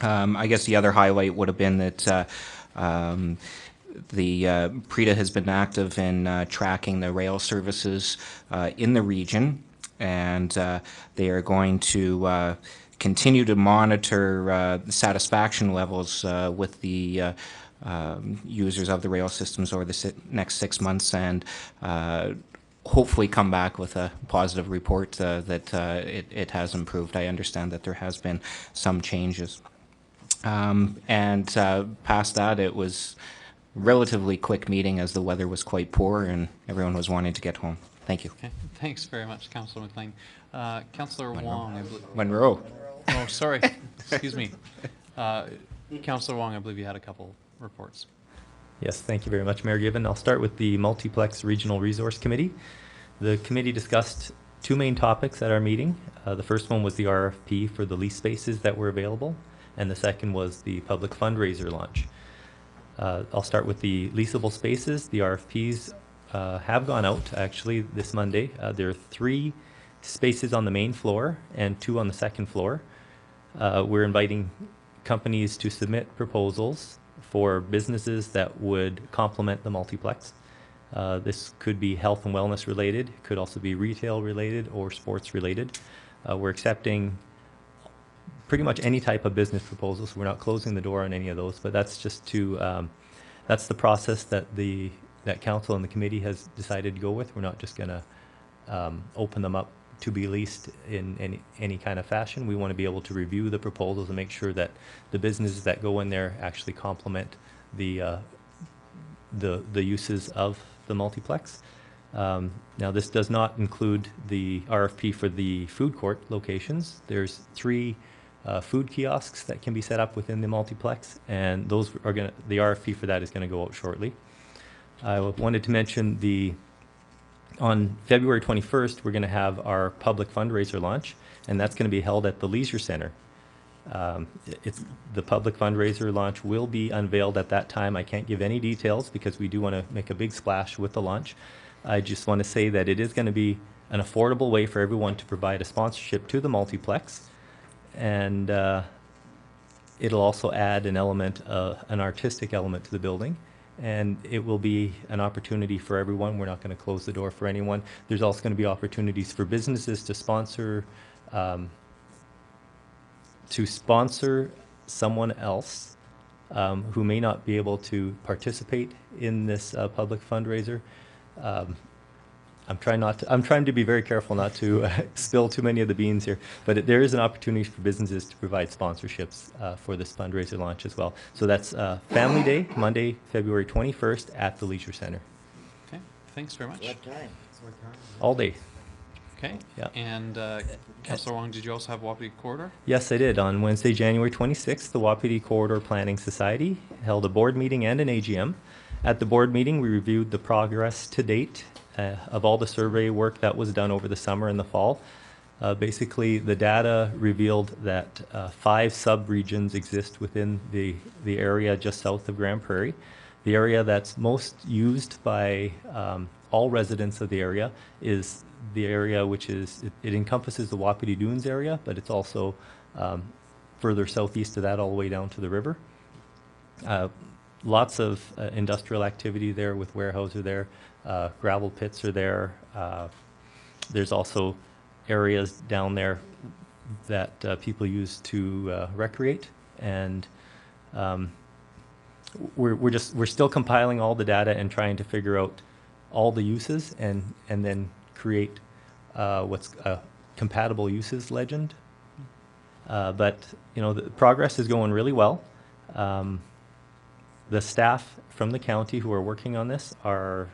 I guess the other highlight would have been that the PREDA has been active in tracking the rail services in the region, and they are going to continue to monitor the satisfaction levels with the users of the rail systems over the next 6 months, and hopefully come back with a positive report that it has improved. I understand that there has been some changes. And past that, it was a relatively quick meeting as the weather was quite poor and everyone was wanting to get home. Thank you. Okay, thanks very much, Councillor McLean. Councillor Wong, I believe. Monroe. Oh, sorry. Excuse me. Councillor Wong, I believe you had a couple reports. Yes, thank you very much, Mayor Given. I'll start with the Multiplex Regional Resource Committee. The committee discussed two main topics at our meeting. The first one was the RFP for the lease spaces that were available, and the second was the public fundraiser launch. I'll start with the leasable spaces. The RFPs have gone out actually this Monday. There are 3 spaces on the main floor and 2 on the second floor. We're inviting companies to submit proposals for businesses that would complement the multiplex. This could be health and wellness related, could also be retail related or sports related. We're accepting pretty much any type of business proposals. We're not closing the door on any of those, but that's just to, that's the process that that council and the committee has decided to go with. We're not just going to open them up to be leased in any kind of fashion. We want to be able to review the proposals and make sure that the businesses that go in there actually complement the uses of the multiplex. Now, this does not include the RFP for the food court locations. There's 3 food kiosks that can be set up within the multiplex, and those are the RFP for that is going to go out shortly. I wanted to mention on February 21st, we're going to have our public fundraiser launch, and that's going to be held at the Leisure Center. The public fundraiser launch will be unveiled at that time. I can't give any details because we do want to make a big splash with the launch. I just want to say that it is going to be an affordable way for everyone to provide a sponsorship to the multiplex, and it'll also add an artistic element to the building, and it will be an opportunity for everyone. We're not going to close the door for anyone. There's also going to be opportunities for businesses to sponsor someone else who may not be able to participate in this public fundraiser. I'm trying to be very careful not to spill too many of the beans here, but there is an opportunity for businesses to provide sponsorships for this fundraiser launch as well. So that's Family Day, Monday, February 21st at the Leisure Center. thanks very much. What time? All day. Okay. Yeah. And Councillor Wong, did you also have Wapiti Corridor? Yes, I did. On Wednesday, January 26th, the Wapiti Corridor Planning Society held a board meeting and an AGM. At the board meeting, we reviewed the progress to date of all the survey work that was done over the summer and the fall. Basically, the data revealed that 5 sub-regions exist within the area just south of Grand Prairie. The area that's most used by all residents of the area is the area which is, it encompasses the Wapiti Dunes area, but it's also further southeast of that all the way down to the river. Lots of industrial activity there with warehouses there, gravel pits are there. There's also areas down there that people use to recreate, and we're still compiling all the data and trying to figure out all the uses and then create what's a compatible uses legend. But you know, the progress is going really well. The staff from the county who are working on this are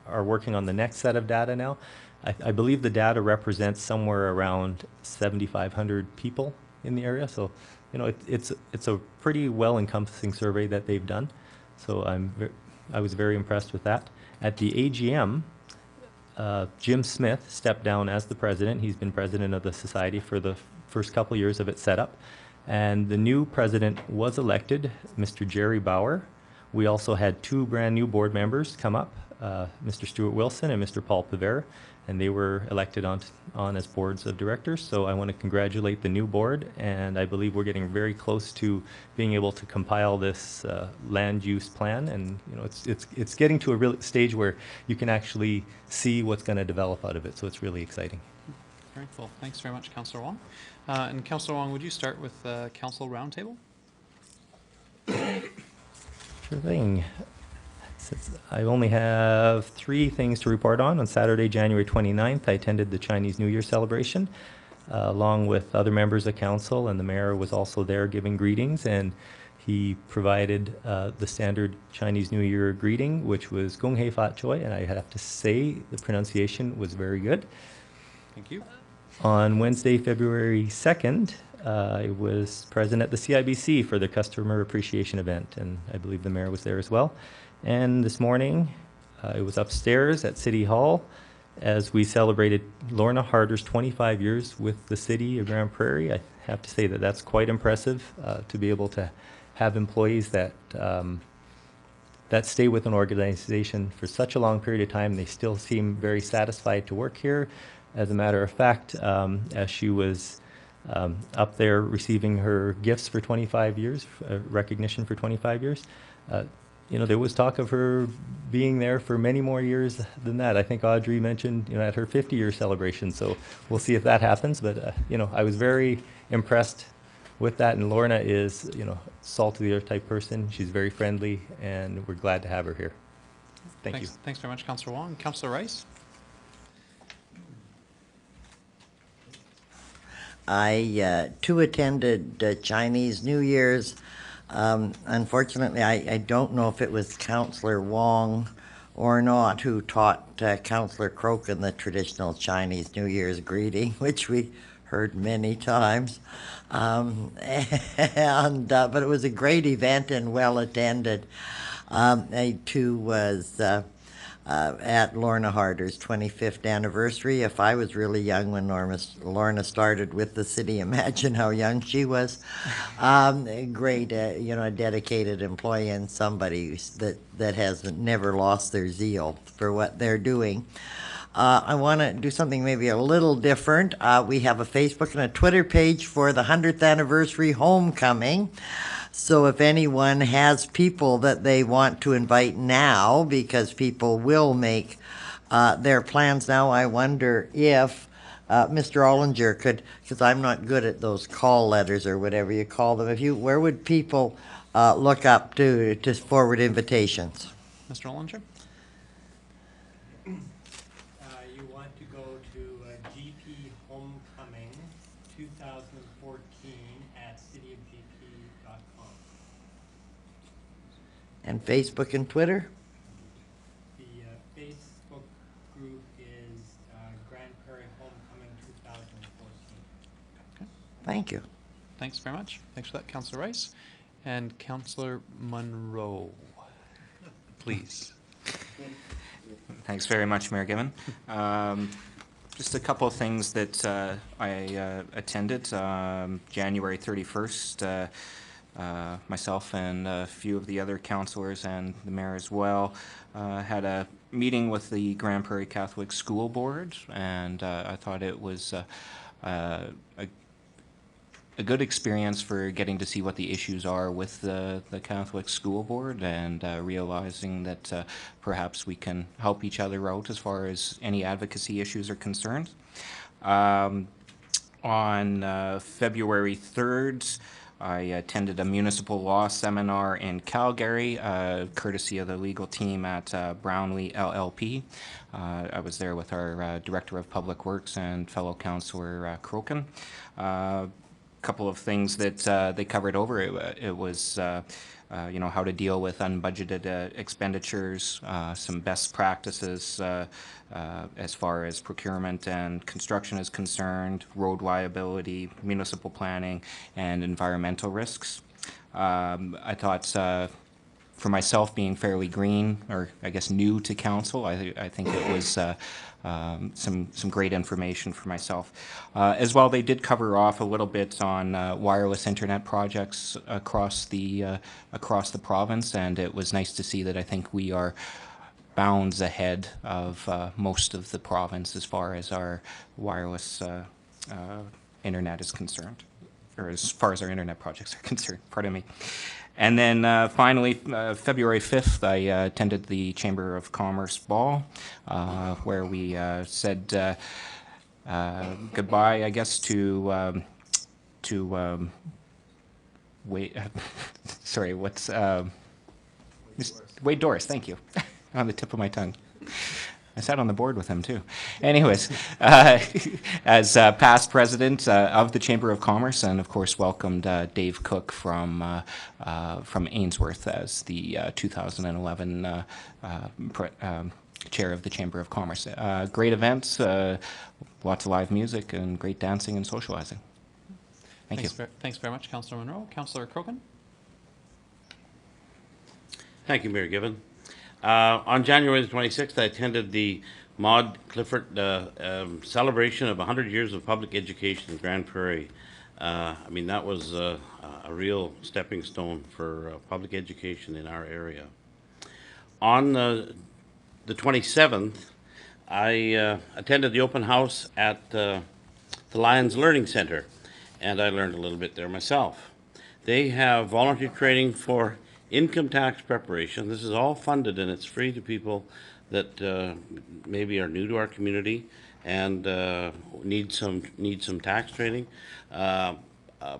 working on the next set of data now. I believe the data represents somewhere around 7,500 people in the area. So, you know, it's a pretty well-encompassing survey that they've done. So I was very impressed with that. At the AGM, Jim Smith stepped down as the president. He's been president of the society for the first couple years of its setup. And the new president was elected, Mr. Jerry Bauer. We also had 2 brand new board members come up, Mr. Stuart Wilson and Mr. Paul Pavera, and they were elected on as boards of directors. So I want to congratulate the new board, and I believe we're getting very close to being able to compile this land use plan. And you know, it's getting to a real stage where you can actually see what's going to develop out of it. So it's really exciting. Very well. Thanks very much, Councillor Wong. And Councillor Wong, would you start with Council Roundtable? Sure thing. Since I only have 3 things to report on. On Saturday, January 29th, I attended the Chinese New Year celebration along with other members of council, and the mayor was also there giving greetings, and he provided the standard Chinese New Year greeting, which was Gong Hei Fat Choi, and I have to say the pronunciation was very good. Thank you. On Wednesday, February 2nd, I was present at the CIBC for the customer appreciation event, and I believe the mayor was there as well. And this morning, it was upstairs at City Hall as we celebrated Lorna Harder's 25 years with the city of Grand Prairie. I have to say that that's quite impressive to be able to have employees that that stay with an organization for such a long period of time. They still seem very satisfied to work here. As a matter of fact, as she was up there receiving her gifts for 25 years, recognition for 25 years, you know, there was talk of her being there for many more years than that. I think Audrey mentioned, you know, at her 50-year celebration. So we'll see if that happens. But, you know, I was very impressed with that. And Lorna is, you know, salt of the earth type person. She's very friendly, and we're glad to have her here. Thank you. Thanks very much, Councillor Wong. Councillor Rice? I, too, attended Chinese New Year's. Unfortunately, I don't know if it was Councillor Wong or not who taught Councillor Crokin the traditional Chinese New Year's greeting, which we heard many times. But it was a great event and well attended. I, too, was at Lorna Harder's 25th anniversary. If I was really young when Lorna started with the city, imagine how young she was. Great, you know, a dedicated employee and somebody that has never lost their zeal for what they're doing. I want to do something maybe a little different. We have a Facebook and a Twitter page for the 100th anniversary homecoming. So if anyone has people that they want to invite now, because people will make their plans now, I wonder if Mr. Ollinger could, because I'm not good at those call letters or whatever you call them. Where would people look up to forward invitations? Mr. Ollinger? You want to go to GP Homecoming 2014 at cityofgp.com. And Facebook and Twitter? The Facebook Thank you. Thanks very much. Thanks for that, Councillor Rice. And Councillor Munro, please. Thanks very much, Mayor Given. Just a couple of things that I attended. January 31st, myself and a few of the other councillors and the mayor as well had a meeting with the Grand Prairie Catholic School Board, and I thought it was a good experience for getting to see what the issues are with the Catholic School Board, and realizing that perhaps we can help each other out as far as any advocacy issues are concerned. On February 3rd, I attended a municipal law seminar in Calgary, courtesy of the legal team at Brownlee LLP. I was there with our Director of Public Works and fellow Councillor Crokin. Couple of things that they covered over. It was, you know, how to deal with unbudgeted expenditures, some best practices as far as procurement and construction is concerned, road liability, municipal planning, and environmental risks. I thought for myself, being fairly green, or I guess new to council, I think it was some great information for myself. As well, they did cover off a little bit on wireless internet projects across the province, and it was nice to see that I think we are bounds ahead of most of the province as far as our wireless internet is concerned, or as far as our internet projects are concerned, pardon me. And then finally, February 5th, I attended the Chamber of Commerce Ball, where we said goodbye, I guess, to Wade, sorry, what's, Wade Doris, thank you, on the tip of my tongue. I sat on the board with him too. Anyways, as past president of the Chamber of Commerce, and of course welcomed Dave Cook from Ainsworth as the 2011 chair of the Chamber of Commerce. Great events, lots of live music, and great dancing and socializing. Thank you. Thanks very much, Councillor Munro. Councillor Crokin. Thank you, Mayor Given. On January the 26th, I attended the Maud Clifford celebration of 100 years of public education in Grand Prairie. I mean, that was a real stepping stone for public education in our area. On the 27th, I attended the open house at the Lions Learning Center, and I learned a little bit there myself. They have volunteer training for income tax preparation. This is all funded, and it's free to people that maybe are new to our community and need some tax training.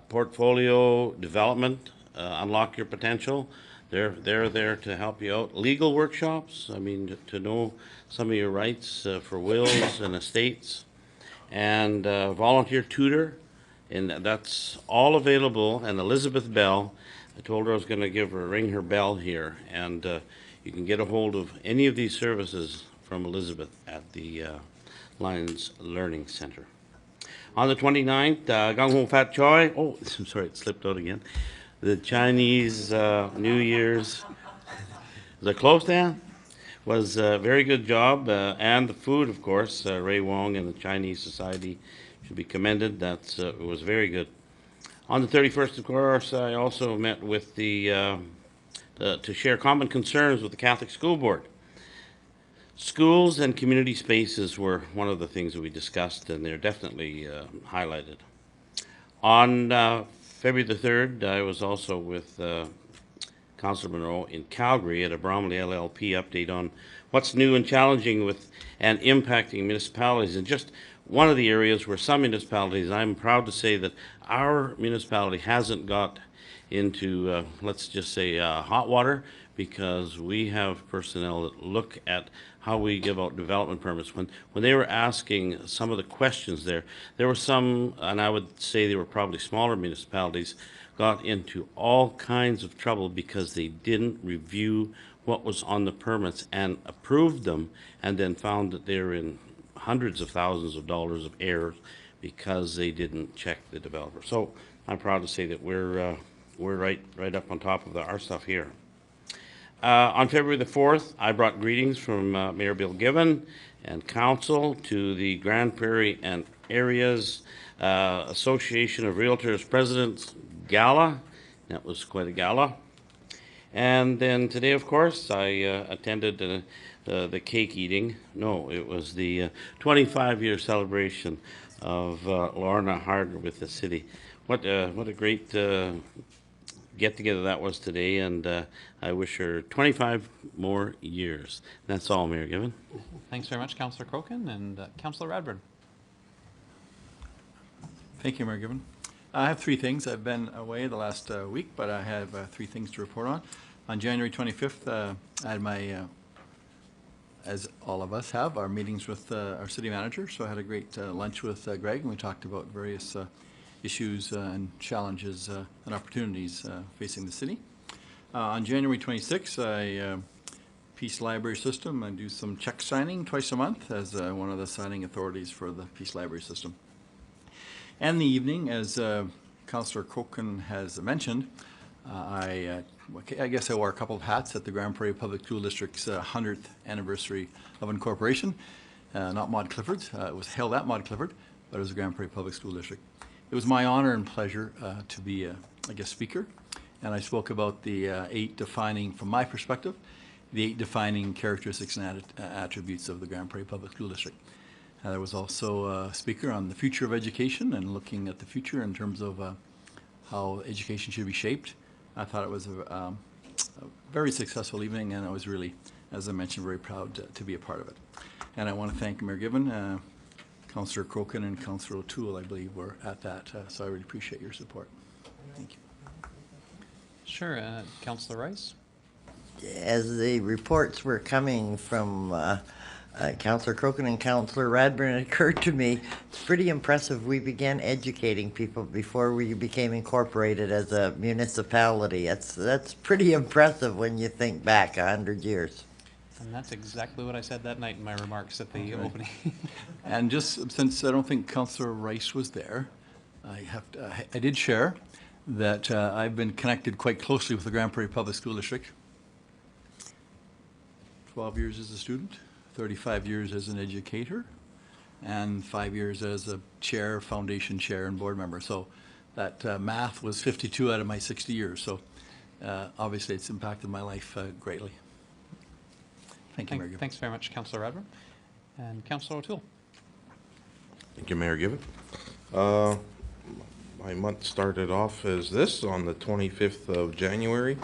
Portfolio development, unlock your potential. They're there to help you out. Legal workshops, I mean, to know some of your rights for wills and estates, and volunteer tutor, and that's all available. And Elizabeth Bell, I told her I was going to ring her bell here, and you can get a hold of any of these services from Elizabeth at the Lions Learning Center. On the 29th, Gung Ho Fat Choi, oh, I'm sorry, it slipped out again. The Chinese New Year's, is it close, Dan? Was a very good job, and the food, of course, Ray Wong and the Chinese Society should be commended. It was very good. On the 31st, of course, I also met with to share common concerns with the Catholic School Board. Schools and community spaces were one of the things that we discussed, and they're definitely highlighted. On February the 3rd, I was also with Councillor Munro in Calgary at a Bromley LLP update on what's new and challenging with and impacting municipalities. And just one of the areas where some municipalities, I'm proud to say that our municipality hasn't got into, let's just say, hot water, because we have personnel that look at how we give out development permits. When they were asking some of the questions there were some, and I would say they were probably smaller municipalities, got into all kinds of trouble because they didn't review what was on the permits and approved them, and then found that they were in hundreds of thousands of dollars of errors because they didn't check the developer. So I'm proud to say that we're right up on top of our stuff here. On February the 4th, I brought greetings from Mayor Bill Given and council to the Grand Prairie and Areas Association of Realtors President's Gala. That was quite a gala. And then today, of course, I attended the cake eating. No, it was the 25-year celebration of Lorna Harder with the city. What a great get-together that was today, and I wish her 25 more years. That's all, Mayor Given. Thanks very much, Councillor Crokin, and Councillor Radburn. Thank you, Mayor Given. I have three things. I've been away the last week, but I have three things to report on. On January 25th, I had my, as all of us have, our meetings with our city manager. So I had a great lunch with Greg, and we talked about various issues and challenges and opportunities facing the city. On January 26th, I Peace Library System, I do some check signing twice a month as one of the signing authorities for the Peace Library System. And the evening, as Councillor Crokin has mentioned, I guess I wore a couple of hats at the Grand Prairie Public School District's 100th anniversary of incorporation. Not Maud Clifford's. It was held at Maud Clifford, but it was the Grand Prairie Public School District. It was my honor and pleasure to be a guest speaker, and I spoke about the 8 defining, from my perspective, the 8 defining characteristics and attributes of the Grand Prairie Public School District. There was also a speaker on the future of education and looking at the future in terms of how education should be shaped. I thought it was a very successful evening, and I was really, as I mentioned, very proud to be a part of it. And I want to thank Mayor Given, Councillor Crokin, and Councillor O'Toole, I believe, were at that, so I really appreciate your support. Thank you. Sure, Councillor Rice. As the reports were coming from Councillor Crokin and Councillor Radburn, it occurred to me, it's pretty impressive we began educating people before we became incorporated as a municipality. That's pretty impressive when you think back 100 years. And that's exactly what I said that night in my remarks at the opening. And just since I don't think Councillor Rice was there, I did share that I've been connected quite closely with the Grand Prairie Public School District. 12 years as a student, 35 years as an educator, and 5 years as a chair, foundation chair, and board member. So that math was 52 out of my 60 years. So obviously it's impacted my life greatly. Thank you, Mayor Given. Thanks very much, Councillor Radburn. And Councillor O'Toole. Thank you, Mayor Given. My month started off as this. On the 25th of January,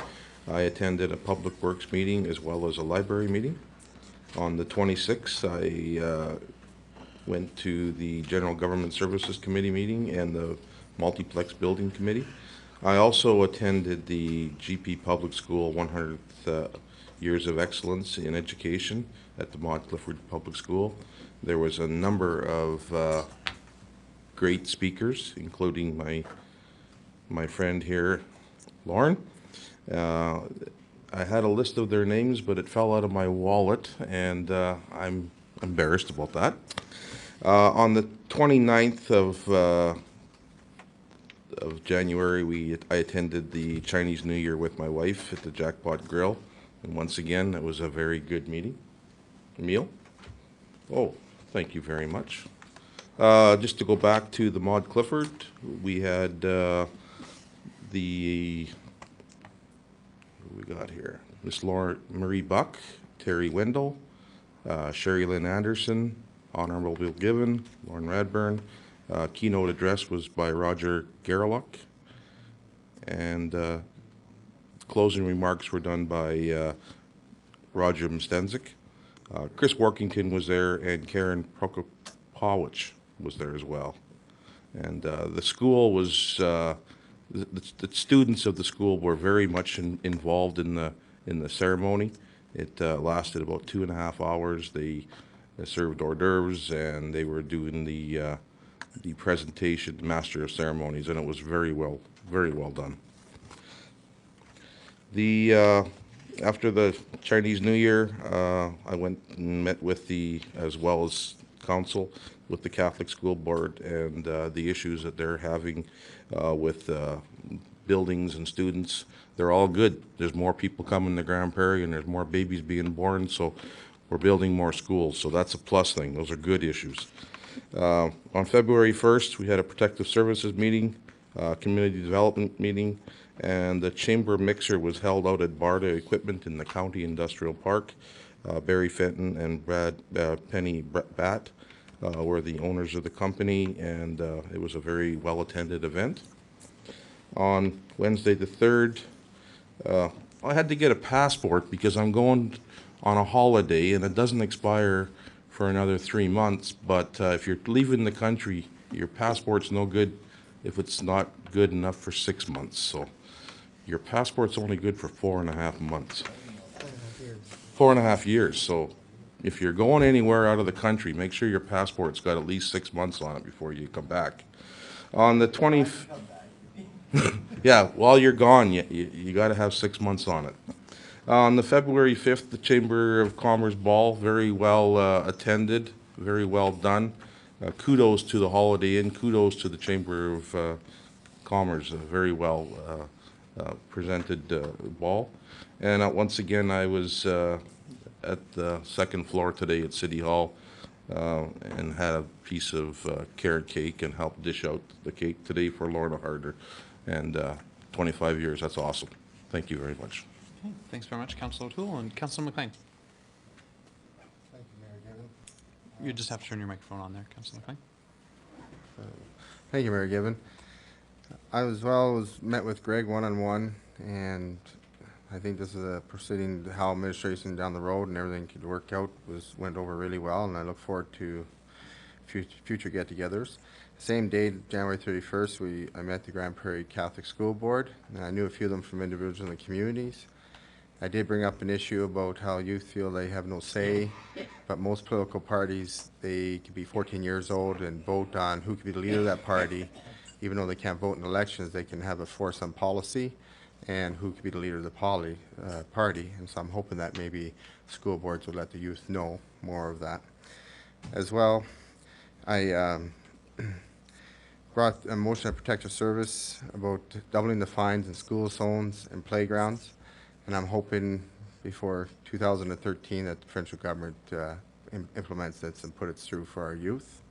I attended a Public Works meeting as well as a library meeting. On the 26th, I went to the General Government Services Committee meeting and the Multiplex Building Committee. I also attended the GP Public School 100th Years of Excellence in Education at the Maud Clifford Public School. There was a number of great speakers, including my friend here, Lauren. I had a list of their names, but it fell out of my wallet, and I'm embarrassed about that. On the 29th of January, I attended the Chinese New Year with my wife at the Jackpot Grill, and once again, it was a very good meal. Oh, thank you very much. Just to go back to the Maud Clifford, we had who we got here? Miss Marie Buck, Terry Wendell, Sherry Lynn Anderson, Honorable Bill Given, Lauren Radburn. Keynote address was by Roger Garlock, and closing remarks were done by Roger Mstenzik. Chris Workington was there, and Karen Prokopowicz was there as well. And the school was, the students of the school were very much involved in the ceremony. It lasted about 2.5 hours. They served hors d'oeuvres, and they were doing the presentation, Master of Ceremonies, and it was very well done. After the Chinese New Year, I went and met with as well as council with the Catholic School Board and the issues that they're having with buildings and students. They're all good. There's more people coming to Grand Prairie and there's more babies being born, so we're building more schools. So that's a plus thing. Those are good issues. On February 1st, we had a protective services meeting, community development meeting, and the chamber mixer was held out at Barda Equipment in the County Industrial Park. Barry Fenton and Penny Batt were the owners of the company, and it was a very well-attended event. On Wednesday the 3rd, I had to get a passport because I'm going on a holiday and it doesn't expire for another 3 months, but if you're leaving the country, your passport's no good if it's not good enough for 6 months. So your passport's only good for 4.5 months. 4.5 years. So if you're going anywhere out of the country, make sure your passport's got at least 6 months on it before you come back. On the 20th, yeah, while you're gone, you got to have 6 months on it. On the February 5th, the Chamber of Commerce Ball, very well attended, very well done. Kudos to the Holiday Inn, kudos to the Chamber of Commerce, very well presented ball. And once again, I was at the second floor today at City Hall and had a piece of carrot cake and helped dish out the cake today for Lorna Harder. And 25 years, that's awesome. Thank you very much. Okay, thanks very much, Councillor O'Toole. And Councillor McLean. Thank you, Mayor Given. You just have to turn your microphone on there, Councillor McLean. Thank you, Mayor Given. I was met with Greg one-on-one, and I think this is a proceeding how administration down the road and everything could work out went over really well, and I look forward to future get-togethers. Same day, January 31st, I met the Grand Prairie Catholic School Board, and I knew a few of them from individuals in the communities. I did bring up an issue about how youth feel they have no say, but most political parties, they could be 14 years old and vote on who could be the leader of that party. Even though they can't vote in elections, they can have a force on policy and who could be the leader of the party. And so I'm hoping that maybe school boards would let the youth know more of that. As well, I brought a motion of protective service about doubling the fines in school zones and playgrounds. And I'm hoping before 2013 that the provincial government implements this and put it through for our youth.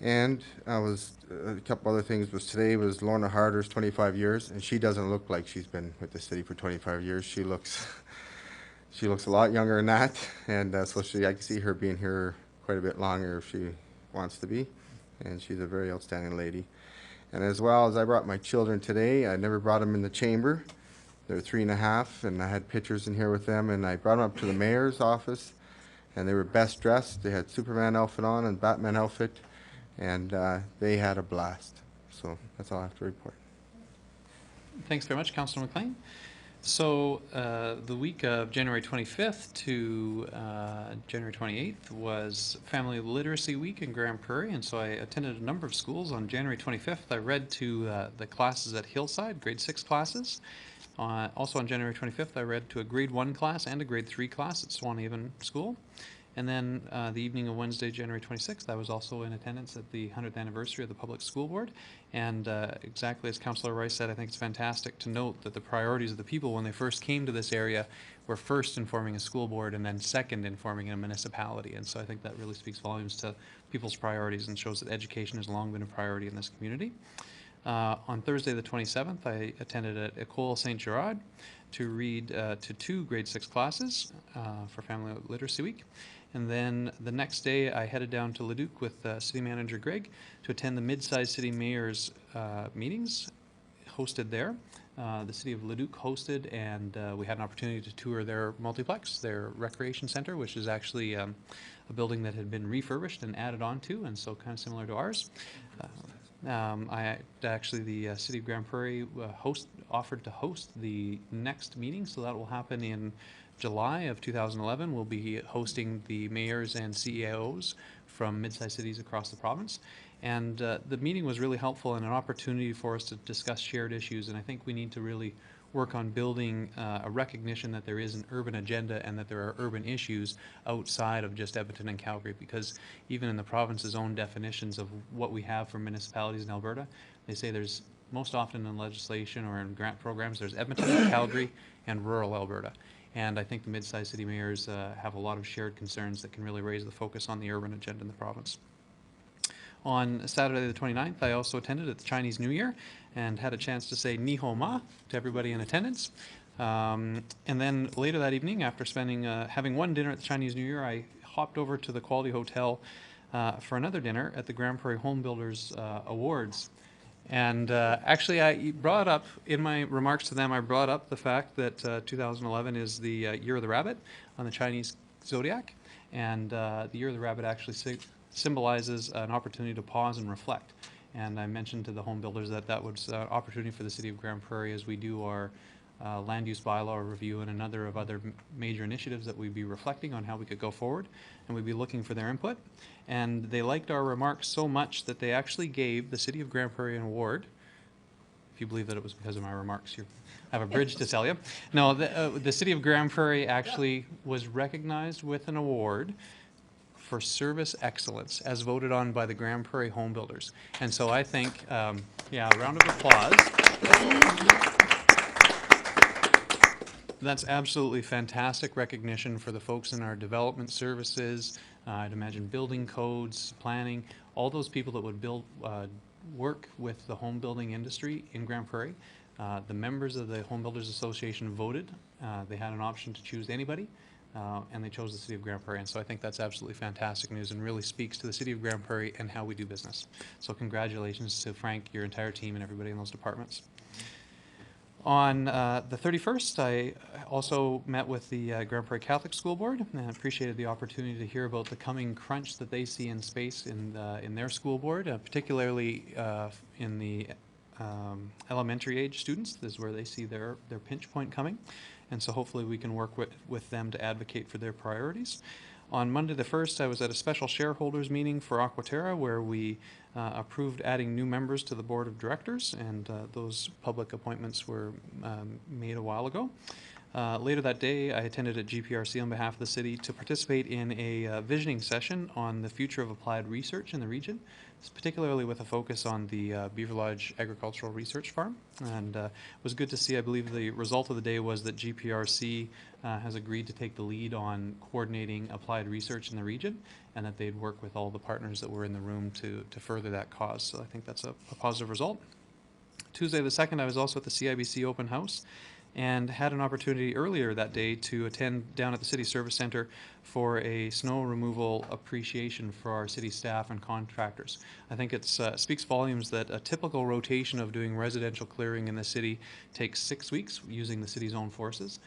And a couple other things today was Lorna Harder's 25 years, and she doesn't look like she's been with the city for 25 years. She looks a lot younger than that, and so I can see her being here quite a bit longer if she wants to be, and she's a very outstanding lady. And as well as I brought my children today, I never brought them in the chamber. They're 3.5, and I had pictures in here with them, and I brought them up to the mayor's office, and they were best dressed. They had Superman outfit on and Batman outfit, and they had a blast. So that's all I have to report. Thanks very much, Councillor McLean. So the week of January 25th to January 28th was Family Literacy Week in Grand Prairie, and so I attended a number of schools. On January 25th, I read to the classes at Hillside, grade 6 classes. Also on January 25th, I read to a grade 1 class and a grade 3 class at Swanhaven School. And then the evening of Wednesday, January 26th, I was also in attendance at the 100th anniversary of the Public School Board. And exactly as Councillor Rice said, I think it's fantastic to note that the priorities of the people when they first came to this area were first in forming a school board and then second in forming a municipality. And so I think that really speaks volumes to people's priorities and shows that education has long been a priority in this community. On Thursday the 27th, I attended at École Saint-Gerard to read to 2 grade 6 classes for Family Literacy Week. And then the next day, I headed down to Leduc with City Manager Greg to attend the Mid-Size City Mayors meetings hosted there. The City of Leduc hosted, and we had an opportunity to tour their multiplex, their recreation center, which is actually a building that had been refurbished and added on to, and so kind of similar to ours. The City of Grand Prairie offered to host the next meeting, so that will happen in July of 2011. We'll be hosting the mayors and CEOs from mid-sized cities across the province. And the meeting was really helpful and an opportunity for us to discuss shared issues, and I think we need to really work on building a recognition that there is an urban agenda and that there are urban issues outside of just Edmonton and Calgary, because even in the province's own definitions of what we have for municipalities in Alberta, they say there's most often in legislation or in grant programs, there's Edmonton, Calgary, and rural Alberta. And I think the mid-sized city mayors have a lot of shared concerns that can really raise the focus on the urban agenda in the province. On Saturday the 29th, I also attended at the Chinese New Year and had a chance to say Ni Hou Ma to everybody in attendance. And then later that evening, after spending having one dinner at the Chinese New Year, I hopped over to the Quality Hotel for another dinner at the Grand Prairie Home Builders Awards. And actually, I brought up, in my remarks to them, I brought up the fact that 2011 is the Year of the Rabbit on the Chinese zodiac. And the Year of the Rabbit actually symbolizes an opportunity to pause and reflect. And I mentioned to the home builders that that was an opportunity for the city of Grand Prairie as we do our land use bylaw review and another of other major initiatives that we'd be reflecting on how we could go forward, and we'd be looking for their input. And they liked our remarks so much that they actually gave the city of Grand Prairie an award. If you believe that it was because of my remarks, you have a bridge to tell you. No, the city of Grand Prairie actually was recognized with an award for service excellence as voted on by the Grand Prairie Home Builders. And so I think, yeah, a round of applause. That's absolutely fantastic recognition for the folks in our development services, I'd imagine building codes, planning, all those people that would build, work with the home building industry in Grand Prairie. The members of the Home Builders Association voted. They had an option to choose anybody, and they chose the city of Grand Prairie. And so I think that's absolutely fantastic news and really speaks to the city of Grand Prairie and how we do business. So congratulations to Frank, your entire team, and everybody in those departments. On the 31st, I also met with the Grand Prairie Catholic School Board and appreciated the opportunity to hear about the coming crunch that they see in space in their school board, particularly in the elementary age students. This is where they see their pinch point coming. And so hopefully we can work with them to advocate for their priorities. On Monday the 1st, I was at a special shareholders meeting for Aquaterra where we approved adding new members to the board of directors, and those public appointments were made a while ago. Later that day, I attended at GPRC on behalf of the city to participate in a visioning session on the future of applied research in the region, particularly with a focus on the Beaver Lodge Agricultural Research Farm. And it was good to see. I believe the result of the day was that GPRC has agreed to take the lead on coordinating applied research in the region, and that they'd work with all the partners that were in the room to further that cause. So I think that's a positive result. Tuesday the 2nd, I was also at the CIBC open house and had an opportunity earlier that day to attend down at the City Service Center for a snow removal appreciation for our city staff and contractors. I think it speaks volumes that a typical rotation of doing residential clearing in the city takes 6 weeks using the city's own forces.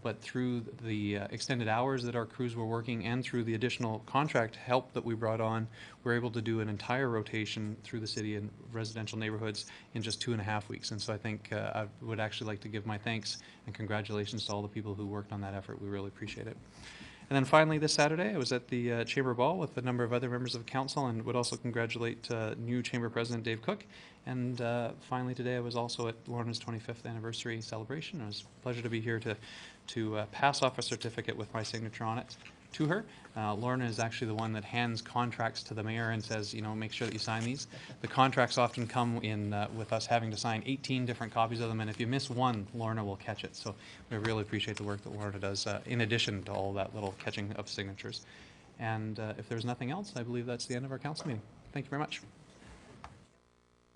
But through the extended hours that our crews were working and through the additional contract help that we brought on, we're able to do an entire rotation through the city and residential neighborhoods in just 2.5 weeks. And so I think I would actually like to give my thanks and congratulations to all the people who worked on that effort. We really appreciate it. And then finally this Saturday, I was at the Chamber Ball with a number of other members of council and would also congratulate new Chamber President Dave Cook. And finally today, I was also at Lorna's 25th anniversary celebration. It was a pleasure to be here to pass off a certificate with my signature on it to her. Lorna is actually the one that hands contracts to the mayor and says, you know, make sure that you sign these. The contracts often come in with us having to sign 18 different copies of them, and if you miss one, Lorna will catch it. So we really appreciate the work that Lorna does in addition to all that little catching of signatures. And if there's nothing else, I believe that's the end of our council meeting. Thank you very much.